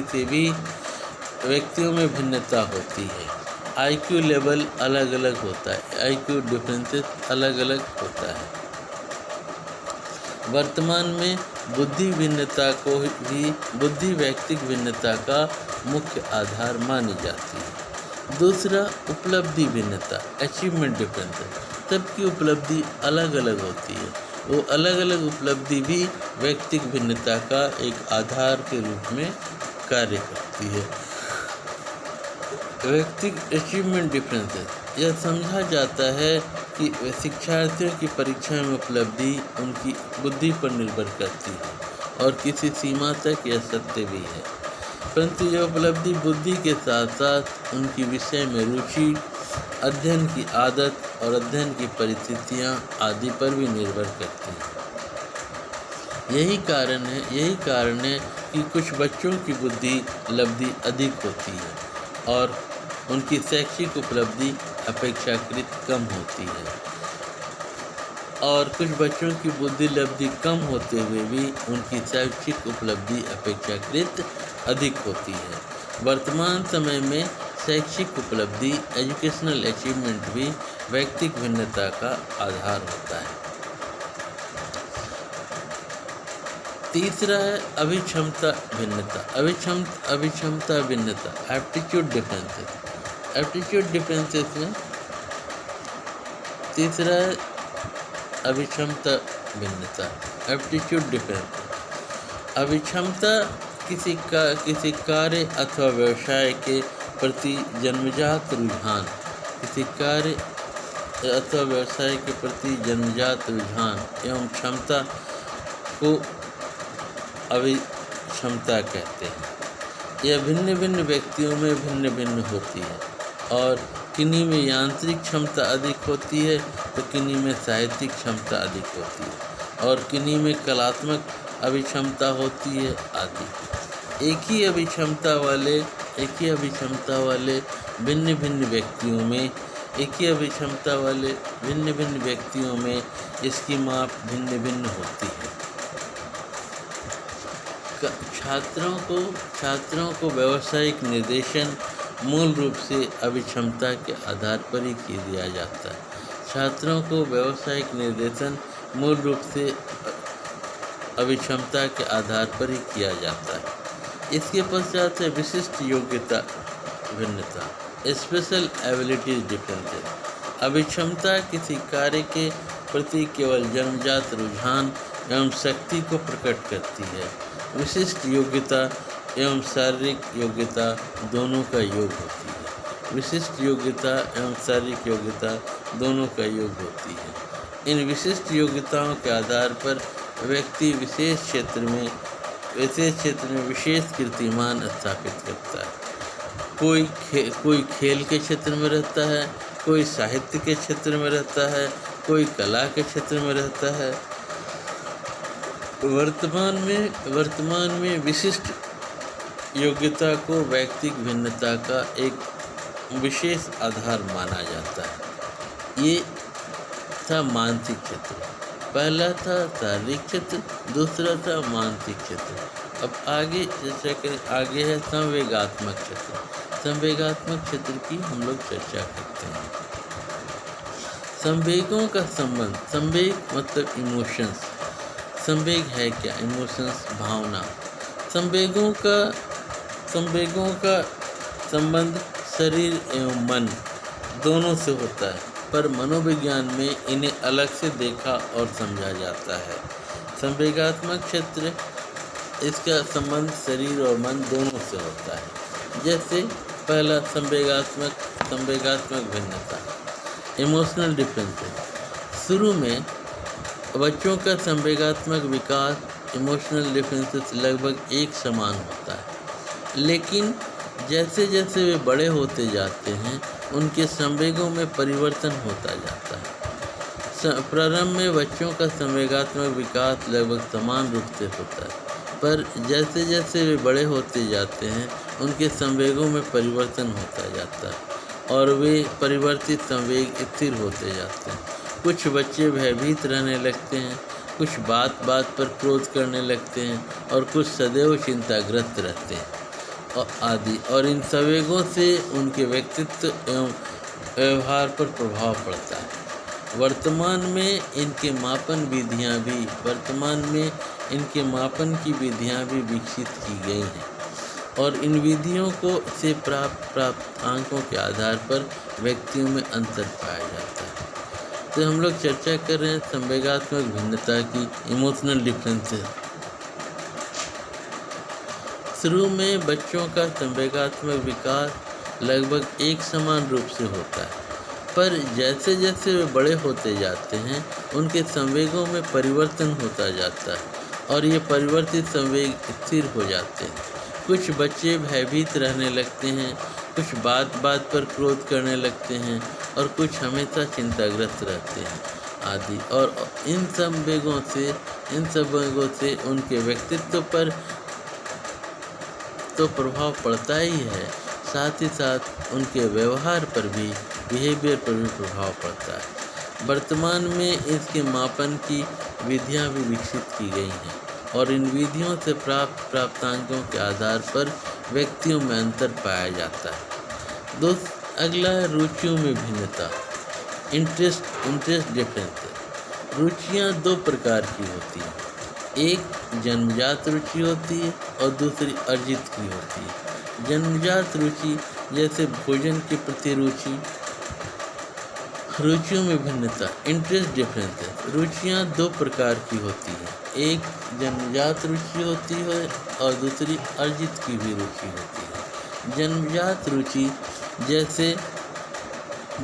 से भी व्यक्तियों में भिन्नता होती है। आईक्यू लेवल अलग अलग होता है, आईक्यू डिफरेंसेस अलग अलग होता है। वर्तमान में बुद्धि व्यक्तिगत भिन्नता का मुख्य आधार मानी जाती है। दूसरा उपलब्धि भिन्नता, अचीवमेंट डिफरेंसेस। सबकी उपलब्धि अलग अलग होती है, वो अलग अलग उपलब्धि भी व्यक्तिगत भिन्नता का एक आधार के रूप में कार्य करती है। व्यक्तिगत अचीवमेंट डिफरेंसेस, यह समझा जाता है कि शिक्षार्थियों की परीक्षा में उपलब्धि उनकी बुद्धि पर निर्भर करती है और किसी सीमा तक यह सत्य भी है, परंतु यह उपलब्धि बुद्धि के साथ साथ उनकी विषय में रुचि, अध्ययन की आदत और अध्ययन की परिस्थितियां आदि पर भी निर्भर करती है। यही कारण है कि कुछ बच्चों की बुद्धि लब्धि अधिक होती है और उनकी शैक्षिक उपलब्धि अपेक्षाकृत कम होती है, और कुछ बच्चों की बुद्धि लब्धि कम होते हुए भी उनकी शैक्षिक उपलब्धि अपेक्षाकृत अधिक होती है। वर्तमान समय में शैक्षिक उपलब्धि एजुकेशनल अचीवमेंट भी व्यक्तिगत भिन्नता का आधार होता है। तीसरा है अभिक्षमता भिन्नता। अभिक्षमता भिन्नता, एप्टीट्यूड डिफरेंसेस। एप्टीट्यूड डिफरेंसेस में तीसरा है अभिक्षमता भिन्नता, एप्टीट्यूड डिफरेंसेस। अभिक्षमता किसी कार्य अथवा व्यवसाय के प्रति जन्मजात रुझान, किसी कार्य अथवा व्यवसाय के प्रति जन्मजात रुझान एवं क्षमता को अभिक्षमता कहते हैं। यह भिन्न भिन्न व्यक्तियों में भिन्न भिन्न होती है, और किन्हीं में यांत्रिक क्षमता अधिक होती है तो किन्हीं में साहित्यिक क्षमता अधिक होती है, और किन्हीं में कलात्मक अभिक्षमता होती है आदि। एक ही अभिक्षमता वाले भिन्न भिन्न व्यक्तियों में इसकी माप भिन्न भिन्न होती है। छात्रों को व्यावसायिक निर्देशन मूल रूप से अभिक्षमता के आधार पर ही किया जाता है। छात्रों को व्यावसायिक निर्देशन मूल रूप से अभिक्षमता के आधार पर ही किया जाता है। इसके पश्चात है विशिष्ट योग्यता भिन्नता, स्पेशल एबिलिटीज डिफरेंसेस। अभिक्षमता किसी कार्य के प्रति केवल जन्मजात रुझान एवं शक्ति को प्रकट करती है। विशिष्ट योग्यता एवं शारीरिक योग्यता दोनों का योग होती है। विशिष्ट योग्यता एवं शारीरिक योग्यता दोनों का योग होती है। इन विशिष्ट योग्यताओं के आधार पर व्यक्ति विशेष क्षेत्र में विशेष कीर्तिमान स्थापित करता है। कोई खेल के क्षेत्र में रहता है, कोई साहित्य के क्षेत्र में रहता है, कोई कला के क्षेत्र में रहता है। वर्तमान में विशिष्ट योग्यता को व्यक्तिगत भिन्नता का एक विशेष आधार माना जाता है। ये था मानसिक क्षेत्र, पहला था शारीरिक क्षेत्र, दूसरा था मानसिक क्षेत्र। अब आगे चर्चा करें, आगे है संवेगात्मक क्षेत्र। संवेगात्मक क्षेत्र की हम लोग चर्चा करते हैं। संवेगों का संबंध, संवेग मतलब इमोशंस। संवेग है क्या? इमोशंस, भावना। संवेगों का संबंध शरीर एवं मन दोनों से होता है, पर मनोविज्ञान में इन्हें अलग से देखा और समझा जाता है। संवेगात्मक क्षेत्र, इसका संबंध शरीर और मन दोनों से होता है। जैसे पहला संवेगात्मक भिन्नता, इमोशनल डिफरेंसेस। शुरू में बच्चों का संवेगात्मक विकास इमोशनल डिफरेंसेस लगभग एक समान होता है, लेकिन जैसे जैसे वे बड़े होते जाते हैं उनके संवेगों में परिवर्तन होता जाता है। प्रारंभ में बच्चों का संवेगात्मक विकास लगभग समान रूप से होता है, पर जैसे जैसे वे बड़े होते जाते हैं उनके संवेगों में परिवर्तन होता जाता है और वे परिवर्तित संवेग स्थिर होते जाते हैं। कुछ बच्चे भयभीत रहने लगते हैं, कुछ बात बात पर क्रोध करने लगते हैं और कुछ सदैव चिंताग्रस्त रहते हैं और आदि। और इन संवेगों से उनके व्यक्तित्व एवं व्यवहार पर प्रभाव पड़ता है। वर्तमान में इनके मापन की विधियां भी विकसित की गई हैं और इन विधियों से प्राप्त अंकों के आधार पर व्यक्तियों में अंतर पाया जाता है। तो हम लोग चर्चा कर रहे हैं संवेगात्मक भिन्नता की, इमोशनल डिफरेंसेस। शुरू में बच्चों का संवेगात्मक विकास लगभग एक समान रूप से होता है, पर जैसे जैसे वे बड़े होते जाते हैं उनके संवेगों में परिवर्तन होता जाता है और ये परिवर्तित संवेग स्थिर हो जाते हैं। कुछ बच्चे भयभीत रहने लगते हैं, कुछ बात बात पर क्रोध करने लगते हैं और कुछ हमेशा चिंताग्रस्त रहते हैं आदि। और इन संवेगों से उनके व्यक्तित्व पर तो प्रभाव पड़ता ही है, साथ ही साथ उनके व्यवहार पर भी, बिहेवियर पर भी प्रभाव पड़ता है। वर्तमान में इसके मापन की विधियां भी विकसित की गई हैं और इन विधियों से प्राप्त प्राप्तांकों के आधार पर व्यक्तियों में अंतर पाया जाता है। अगला है रुचियों में भिन्नता, इंटरेस्ट डिफरेंस। रुचियाँ दो प्रकार की होती हैं, एक जन्मजात रुचि होती है और दूसरी अर्जित की होती है। जन्मजात रुचि जैसे भोजन के प्रति रुचि। रुचियों में भिन्नता, इंटरेस्ट डिफरेंसेस। रुचियाँ दो प्रकार की होती हैं, एक जन्मजात रुचि होती है और दूसरी अर्जित की भी रुचि होती है। जन्मजात रुचि जैसे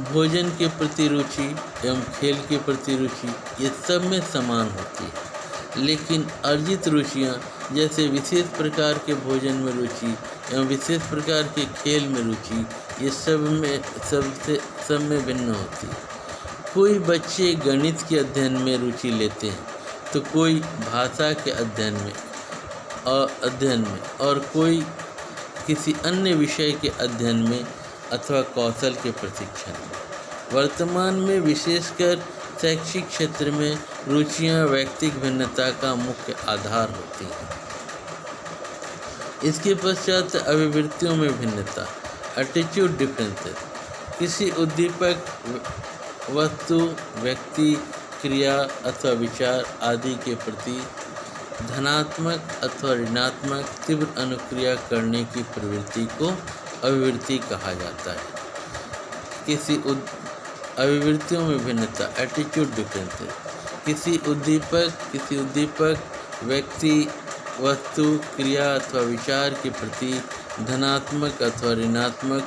भोजन के प्रति रुचि एवं खेल के प्रति रुचि, ये सब में समान होती है। लेकिन अर्जित रुचियाँ जैसे विशेष प्रकार के भोजन में रुचि एवं विशेष प्रकार के खेल में रुचि, ये सब में भिन्न होती है। कोई बच्चे गणित के अध्ययन में रुचि लेते हैं तो कोई भाषा के अध्ययन में और कोई किसी अन्य विषय के अध्ययन में अथवा कौशल के प्रशिक्षण में। वर्तमान में विशेषकर शैक्षिक क्षेत्र में रुचियां व्यक्तिगत भिन्नता का मुख्य आधार होती हैं। इसके पश्चात अभिवृत्तियों में भिन्नता, एटीट्यूड डिफरेंसेस। किसी उद्दीपक, वस्तु, व्यक्ति, क्रिया अथवा विचार आदि के प्रति धनात्मक अथवा ऋणात्मक तीव्र अनुक्रिया करने की प्रवृत्ति को अभिवृत्ति कहा जाता है। अभिवृत्तियों में भिन्नता, एटीट्यूड डिफरेंसेस। किसी उद्दीपक, व्यक्ति, वस्तु, क्रिया अथवा विचार के प्रति धनात्मक अथवा ऋणात्मक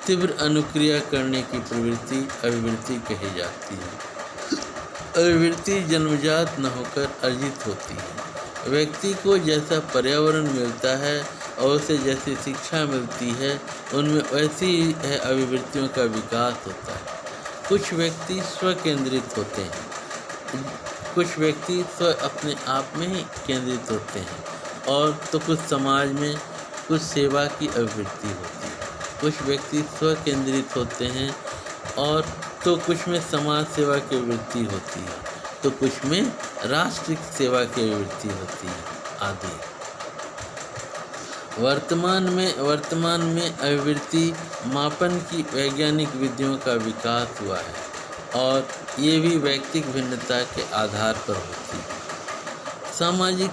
तीव्र अनुक्रिया करने की प्रवृत्ति अभिवृत्ति कही जाती है। अभिवृत्ति जन्मजात न होकर अर्जित होती है। व्यक्ति को जैसा पर्यावरण मिलता है और उसे जैसी शिक्षा मिलती है, उनमें वैसी ही अभिवृत्तियों का विकास होता है। कुछ व्यक्ति स्वकेंद्रित होते हैं, कुछ व्यक्ति अपने आप में ही केंद्रित होते हैं, और तो कुछ समाज में कुछ सेवा की अभिवृत्ति होती है। कुछ व्यक्ति स्वकेंद्रित होते हैं और तो कुछ में समाज सेवा की अभिवृत्ति होती है, तो कुछ में राष्ट्र सेवा की अभिवृत्ति होती है आदि। वर्तमान में अभिवृत्ति मापन की वैज्ञानिक विधियों का विकास हुआ है और ये भी व्यक्तिगत भिन्नता के आधार पर होती है। सामाजिक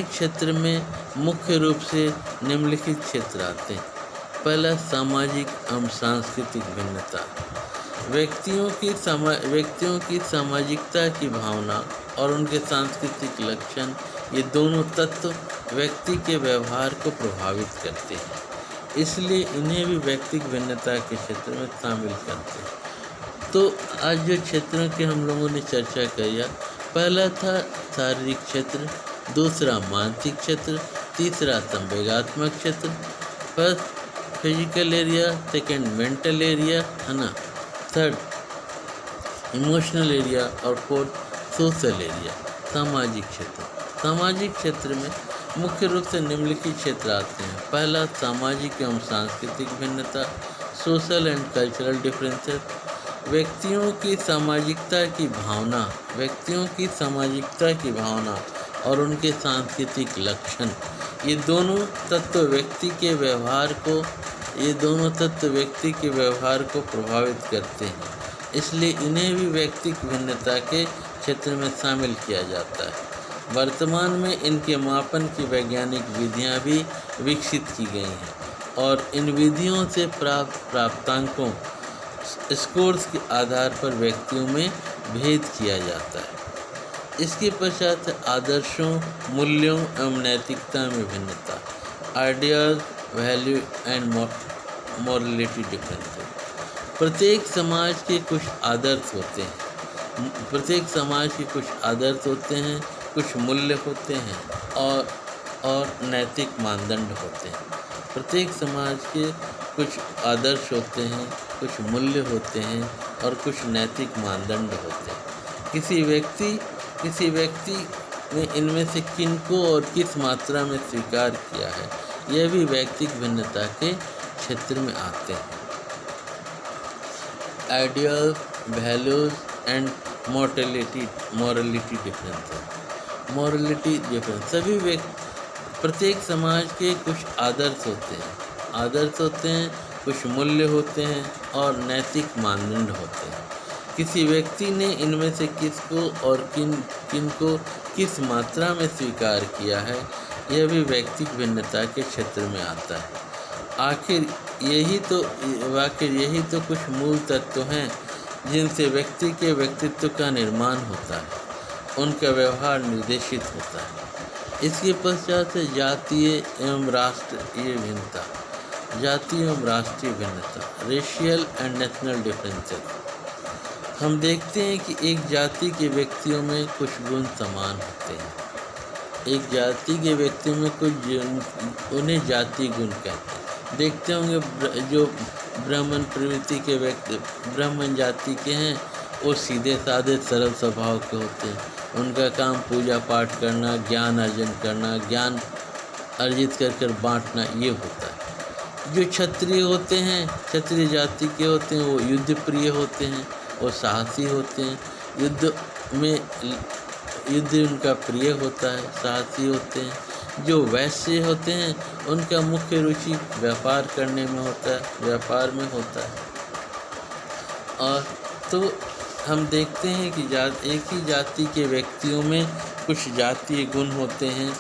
क्षेत्र में मुख्य रूप से निम्नलिखित क्षेत्र आते हैं। पहला, सामाजिक एवं सांस्कृतिक भिन्नता। व्यक्तियों की सामाजिकता की भावना और उनके सांस्कृतिक लक्षण, ये दोनों तत्व व्यक्ति के व्यवहार को प्रभावित करते हैं, इसलिए इन्हें भी व्यक्तिगत भिन्नता के क्षेत्र में शामिल करते हैं। तो आज जो क्षेत्रों की हम लोगों ने चर्चा किया, पहला था शारीरिक क्षेत्र, दूसरा मानसिक क्षेत्र, तीसरा संवेगात्मक क्षेत्र, first physical area, second mental area, है ना, थर्ड इमोशनल एरिया और फोर्थ सोशल एरिया। सामाजिक क्षेत्र में मुख्य रूप से निम्नलिखित क्षेत्र आते हैं। पहला, सामाजिक एवं सांस्कृतिक भिन्नता, सोशल एंड कल्चरल डिफरेंसेस। व्यक्तियों की सामाजिकता की भावना और उनके सांस्कृतिक लक्षण, ये दोनों तत्व व्यक्ति के व्यवहार को प्रभावित करते हैं, इसलिए इन्हें भी व्यक्तिगत भिन्नता के क्षेत्र में शामिल किया जाता है। वर्तमान में इनके मापन की वैज्ञानिक विधियां भी विकसित की गई हैं और इन विधियों से प्राप्त प्राप्तांकों, स्कोर्स के आधार पर व्यक्तियों में भेद किया जाता है। इसके पश्चात आदर्शों, मूल्यों एवं नैतिकता में भिन्नता, ideas, value and morality differences. प्रत्येक समाज के कुछ आदर्श होते हैं, कुछ मूल्य होते हैं और नैतिक मानदंड होते हैं। प्रत्येक समाज के कुछ आदर्श होते हैं, कुछ मूल्य होते हैं और कुछ नैतिक मानदंड होते हैं। किसी व्यक्ति ने इनमें से किनको और किस मात्रा में स्वीकार किया है, यह भी व्यक्तिगत भिन्नता के क्षेत्र में आते हैं। Ideal, values and morality difference सभी प्रत्येक समाज के कुछ आदर्श होते हैं, कुछ मूल्य होते हैं और नैतिक मानदंड होते हैं। किसी व्यक्ति ने इनमें से किसको और किन को किस मात्रा में स्वीकार किया है, यह भी व्यक्तिगत भिन्नता के क्षेत्र में आता है। आखिर यही तो कुछ मूल तत्व हैं जिनसे व्यक्ति के व्यक्तित्व का निर्माण होता है, उनका व्यवहार निर्देशित होता है। इसके पश्चात है जातीय एवं राष्ट्रीय भिन्नता, रेशियल एंड नेशनल डिफरेंसेस। हम देखते हैं कि एक जाति के व्यक्तियों में कुछ गुण समान होते हैं। एक जाति के व्यक्तियों में उन्हें जाति गुण कहते हैं। देखते होंगे जो ब्राह्मण प्रवृत्ति के व्यक्ति ब्राह्मण जाति के हैं, वो सीधे साधे सरल स्वभाव के होते हैं। उनका काम पूजा पाठ करना, ज्ञान अर्जन करना, ज्ञान अर्जित कर बांटना, ये होता है। जो क्षत्रिय होते हैं, क्षत्रिय जाति के होते हैं, वो युद्ध प्रिय होते हैं, वो साहसी होते हैं। युद्ध उनका प्रिय होता है, साहसी होते हैं। जो वैश्य होते हैं, उनका मुख्य रुचि व्यापार में होता है। और तो हम देखते हैं कि एक ही जाति के व्यक्तियों में कुछ जातीय गुण होते हैं,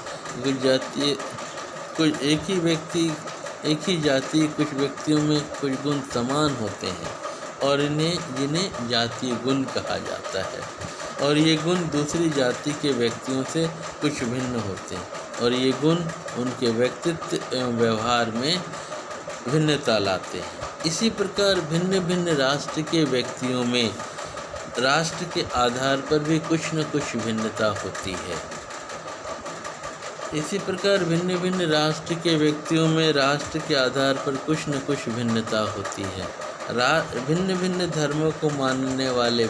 एक ही जाति कुछ व्यक्तियों में कुछ गुण समान होते हैं और जिन्हें जातीय गुण कहा जाता है। और ये गुण दूसरी जाति के व्यक्तियों से कुछ भिन्न होते हैं और ये गुण उनके व्यक्तित्व एवं व्यवहार में भिन्नता लाते हैं। इसी प्रकार भिन्न भिन्न राष्ट्र के व्यक्तियों में राष्ट्र के आधार पर भी कुछ न कुछ भिन्नता होती है। इसी प्रकार भिन्न भिन्न राष्ट्र के व्यक्तियों में राष्ट्र के आधार पर कुछ न कुछ भिन्नता होती है। भिन्न भिन्न धर्मों को मानने वाले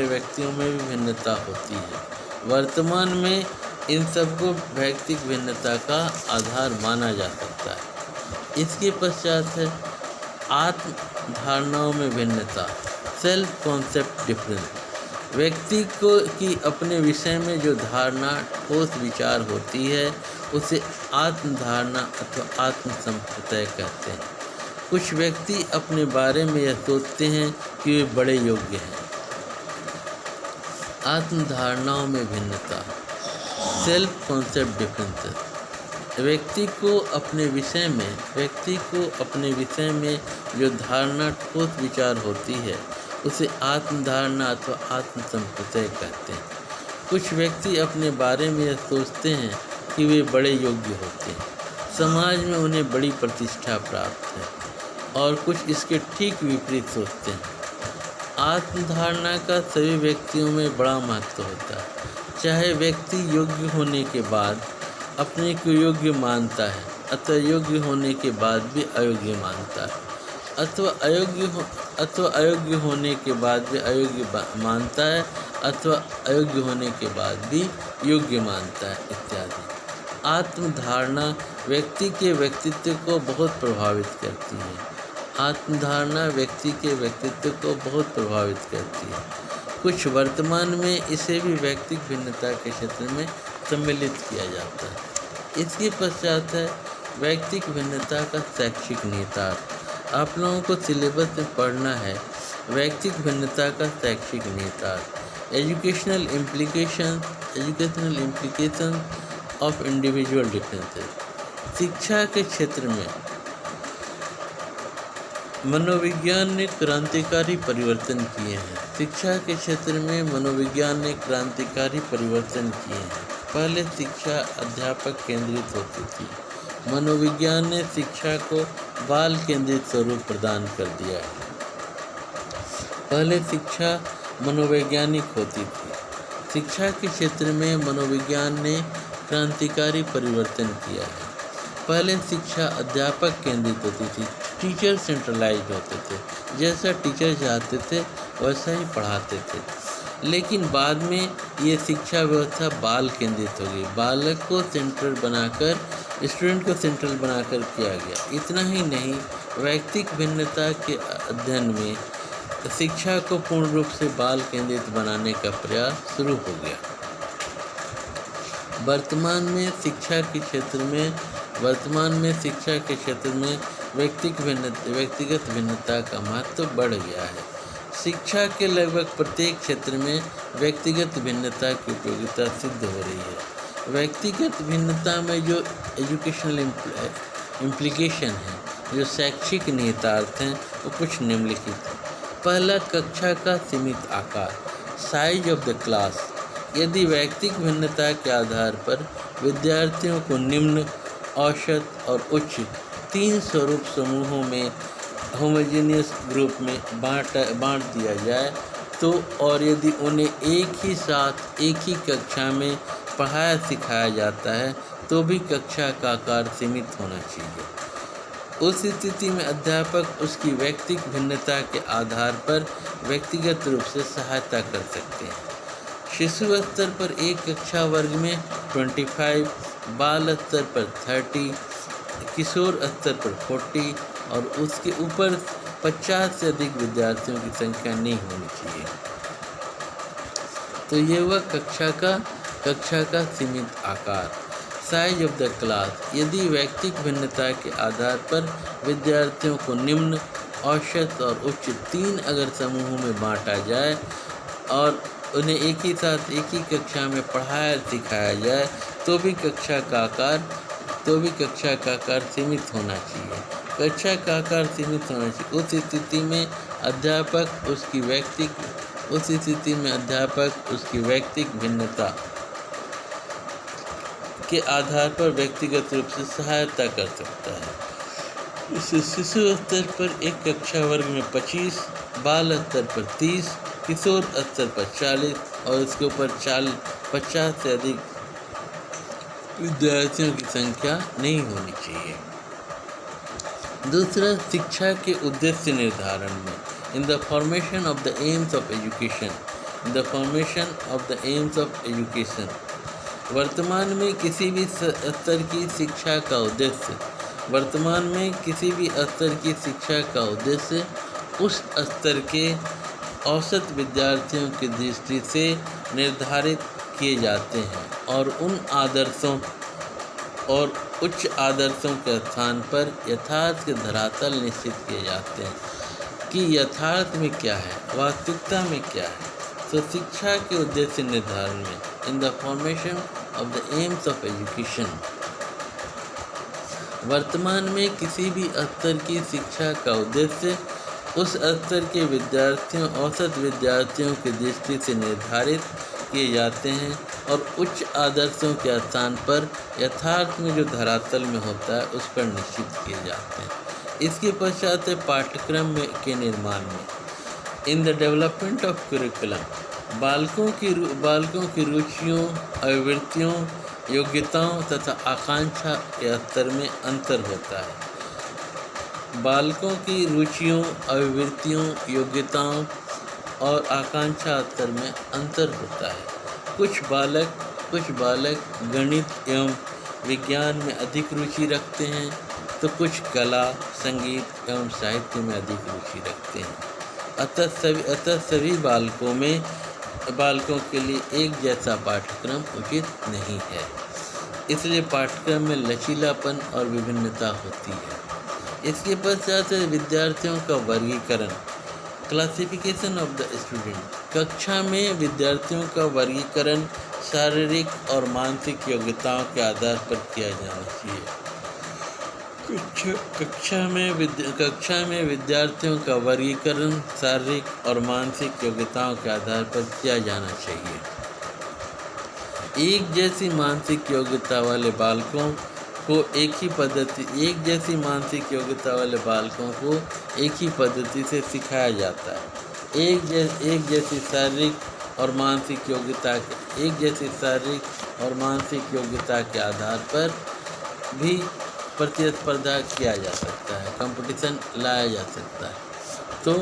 व्यक्तियों में भी भिन्नता होती है। वर्तमान में इन सबको व्यक्तिगत भिन्नता का आधार माना जा सकता है। इसके पश्चात है आत्म धारणाओं में भिन्नता, सेल्फ कॉन्सेप्ट डिफरेंस। व्यक्ति की अपने विषय में जो धारणा, ठोस विचार होती है, उसे आत्म धारणा अथवा आत्म संप्रत्यय कहते हैं। कुछ व्यक्ति अपने बारे में यह सोचते हैं कि वे बड़े योग्य हैं। आत्म धारणाओं में भिन्नता, सेल्फ कॉन्सेप्ट डिफरेंसेस। व्यक्ति को अपने विषय में जो धारणा, ठोस विचार होती है, उसे आत्म धारणा अथवा आत्म संप्रत्यय कहते हैं। कुछ व्यक्ति अपने बारे में यह सोचते हैं कि वे बड़े योग्य होते हैं, समाज में उन्हें बड़ी प्रतिष्ठा प्राप्त है, और कुछ इसके ठीक विपरीत सोचते हैं। आत्मधारणा का सभी व्यक्तियों में बड़ा महत्व होता है। चाहे व्यक्ति योग्य होने के बाद अपने को योग्य मानता है, अथवा योग्य होने के बाद भी अयोग्य मानता है, अथवा अयोग्य होने के बाद भी अयोग्य मानता है, अथवा अयोग्य होने के बाद भी योग्य मानता है, इत्यादि। आत्मधारणा व्यक्ति के व्यक्तित्व को बहुत प्रभावित करती है। आत्मधारणा व्यक्ति के व्यक्तित्व को बहुत प्रभावित करती है। कुछ वर्तमान में इसे भी व्यक्तिगत भिन्नता के क्षेत्र में सम्मिलित किया जाता है। इसके पश्चात है व्यक्तिगत भिन्नता का शैक्षिक निहितार्थ। आप लोगों को सिलेबस में पढ़ना है व्यक्तिगत भिन्नता का शैक्षिक निहितार्थ, educational implication of individual differences. शिक्षा के क्षेत्र में मनोविज्ञान ने क्रांतिकारी परिवर्तन किए हैं। पहले शिक्षा अध्यापक केंद्रित होती थी। मनोविज्ञान ने शिक्षा को बाल केंद्रित स्वरूप प्रदान कर दिया है। पहले शिक्षा मनोवैज्ञानिक होती थी। शिक्षा के क्षेत्र में मनोविज्ञान ने क्रांतिकारी परिवर्तन किया है। पहले शिक्षा अध्यापक केंद्रित होती थी, टीचर सेंट्रलाइज्ड होते थे, जैसा टीचर चाहते थे वैसा ही पढ़ाते थे। लेकिन बाद में ये शिक्षा व्यवस्था बाल केंद्रित हो गई। बालक को सेंट्रल बनाकर, स्टूडेंट को सेंट्रल बनाकर किया गया। इतना ही नहीं, व्यक्तिक भिन्नता के अध्ययन में शिक्षा को पूर्ण रूप से बाल केंद्रित बनाने का प्रयास शुरू हो गया। वर्तमान में शिक्षा के क्षेत्र में व्यक्तिगत भिन्नता का महत्व बढ़ गया है। शिक्षा के लगभग प्रत्येक क्षेत्र में व्यक्तिगत भिन्नता की उपयोगिता सिद्ध हो रही है। व्यक्तिगत भिन्नता में जो एजुकेशनल इम्प्लीकेशन है, जो शैक्षिक निहितार्थ हैं, वो कुछ निम्नलिखित हैं। पहला, कक्षा का सीमित आकार, साइज ऑफ द क्लास। यदि व्यक्तिक भिन्नता के आधार पर विद्यार्थियों को निम्न, औसत और उच्च 3 स्वरूप समूहों में होमोजेनियस ग्रुप में बांट दिया जाए तो, और यदि उन्हें एक ही साथ एक ही कक्षा में पढ़ाया सिखाया जाता है तो भी कक्षा का आकार सीमित होना चाहिए। उस स्थिति में अध्यापक उसकी व्यक्तिक भिन्नता के आधार पर व्यक्तिगत रूप से सहायता कर सकते हैं। शिशु स्तर पर एक कक्षा वर्ग में 25, बाल स्तर पर 30, किशोर स्तर पर 40 और उसके ऊपर 50 से अधिक विद्यार्थियों की संख्या नहीं होनी चाहिए। तो ये हुआ कक्षा का सीमित आकार, साइज ऑफ द क्लास। यदि व्यक्तिक भिन्नता के आधार पर विद्यार्थियों को निम्न, औसत और उच्च 3 अगर समूहों में बांटा जाए और उन्हें एक ही साथ एक ही कक्षा में पढ़ाया सिखाया जाए तो भी कक्षा का आकार सीमित होना चाहिए। कक्षा का आकार सीमित होना चाहिए। उस स्थिति में अध्यापक उसकी व्यक्तिक भिन्नता के आधार पर व्यक्तिगत रूप से सहायता कर सकता है। शिशु स्तर पर एक कक्षा वर्ग में 25, बाल स्तर पर 30, किशोर स्तर पर 40 और इसके ऊपर 50 से अधिक विद्यार्थियों की संख्या नहीं होनी चाहिए। दूसरा, शिक्षा के उद्देश्य निर्धारण में in the formation of the AIIMS of education. वर्तमान में किसी भी स्तर की शिक्षा का उद्देश्य उस स्तर के औसत विद्यार्थियों की दृष्टि से निर्धारित किए जाते हैं और उन आदर्शों और उच्च आदर्शों के स्थान पर यथार्थ के धरातल निश्चित किए जाते हैं कि यथार्थ में क्या है, वास्तविकता में क्या है। तो शिक्षा के उद्देश्य निर्धारण में in the formation of the AIIMS of education. वर्तमान में किसी भी स्तर की शिक्षा का उद्देश्य उस स्तर के औसत विद्यार्थियों की दृष्टि से निर्धारित किए जाते हैं और उच्च आदर्शों के स्थान पर यथार्थ में जो धरातल में होता है उस पर निश्चित किए जाते हैं। इसके पश्चात है पाठ्यक्रम के निर्माण में in the development of curriculum. बालकों की रुचियों, अभिवृत्तियों, योग्यताओं तथा आकांक्षा के स्तर में अंतर होता है। बालकों की रुचियों, अभिवृत्तियों, योग्यताओं और आकांक्षा स्तर में अंतर होता है। कुछ बालक गणित एवं विज्ञान में अधिक रुचि रखते हैं तो कुछ कला, संगीत एवं साहित्य में अधिक रुचि रखते हैं। अतः सभी बालकों के लिए एक जैसा पाठ्यक्रम उचित नहीं है। इसलिए पाठ्यक्रम में लचीलापन और विभिन्नता होती है। इसके पश्चात विद्यार्थियों का वर्गीकरण, क्लासिफिकेशन ऑफ द स्टूडेंट। कक्षा में विद्यार्थियों का वर्गीकरण शारीरिक और मानसिक योग्यताओं के आधार पर किया जाना चाहिए। कक्षा में विद्यार्थियों का वर्गीकरण शारीरिक और मानसिक योग्यताओं के आधार पर किया जाना चाहिए। एक जैसी मानसिक योग्यता वाले बालकों को एक ही पद्धति से सिखाया जाता है। एक जैसी शारीरिक और मानसिक योग्यता के आधार पर भी प्रतिस्पर्धा किया जा सकता है, कंपटीशन लाया जा सकता है। तो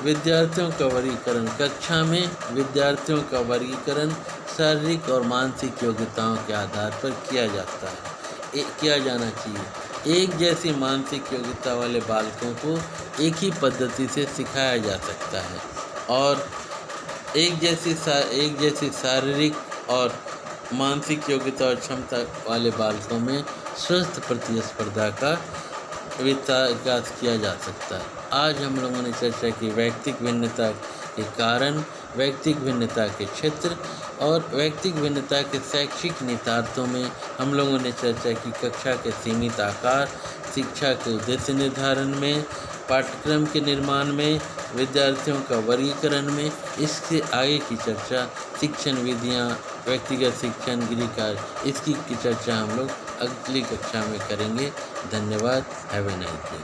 विद्यार्थियों का वर्गीकरण। कक्षा में विद्यार्थियों का वर्गीकरण शारीरिक और मानसिक योग्यताओं के आधार पर किया जाता है, किया जाना चाहिए। एक जैसी मानसिक योग्यता वाले बालकों को एक ही पद्धति से सिखाया जा सकता है और एक जैसी शारीरिक और मानसिक योग्यता और क्षमता वाले बालकों में स्वस्थ प्रतिस्पर्धा का विकास किया जा सकता है। आज हम लोगों ने चर्चा की व्यक्तिगत भिन्नता के कारण, व्यक्तिगत भिन्नता के क्षेत्र और व्यक्तिगत भिन्नता के शैक्षिक निहितार्थों में हम लोगों ने चर्चा की कक्षा के सीमित आकार, शिक्षा के उद्देश्य निर्धारण में, पाठ्यक्रम के निर्माण में, विद्यार्थियों का वर्गीकरण में। इससे आगे की चर्चा शिक्षण विधियाँ, व्यक्तिगत शिक्षण, गृह कार्य, इसकी चर्चा हम लोग अगली कक्षा में करेंगे। धन्यवाद। Have a nice day.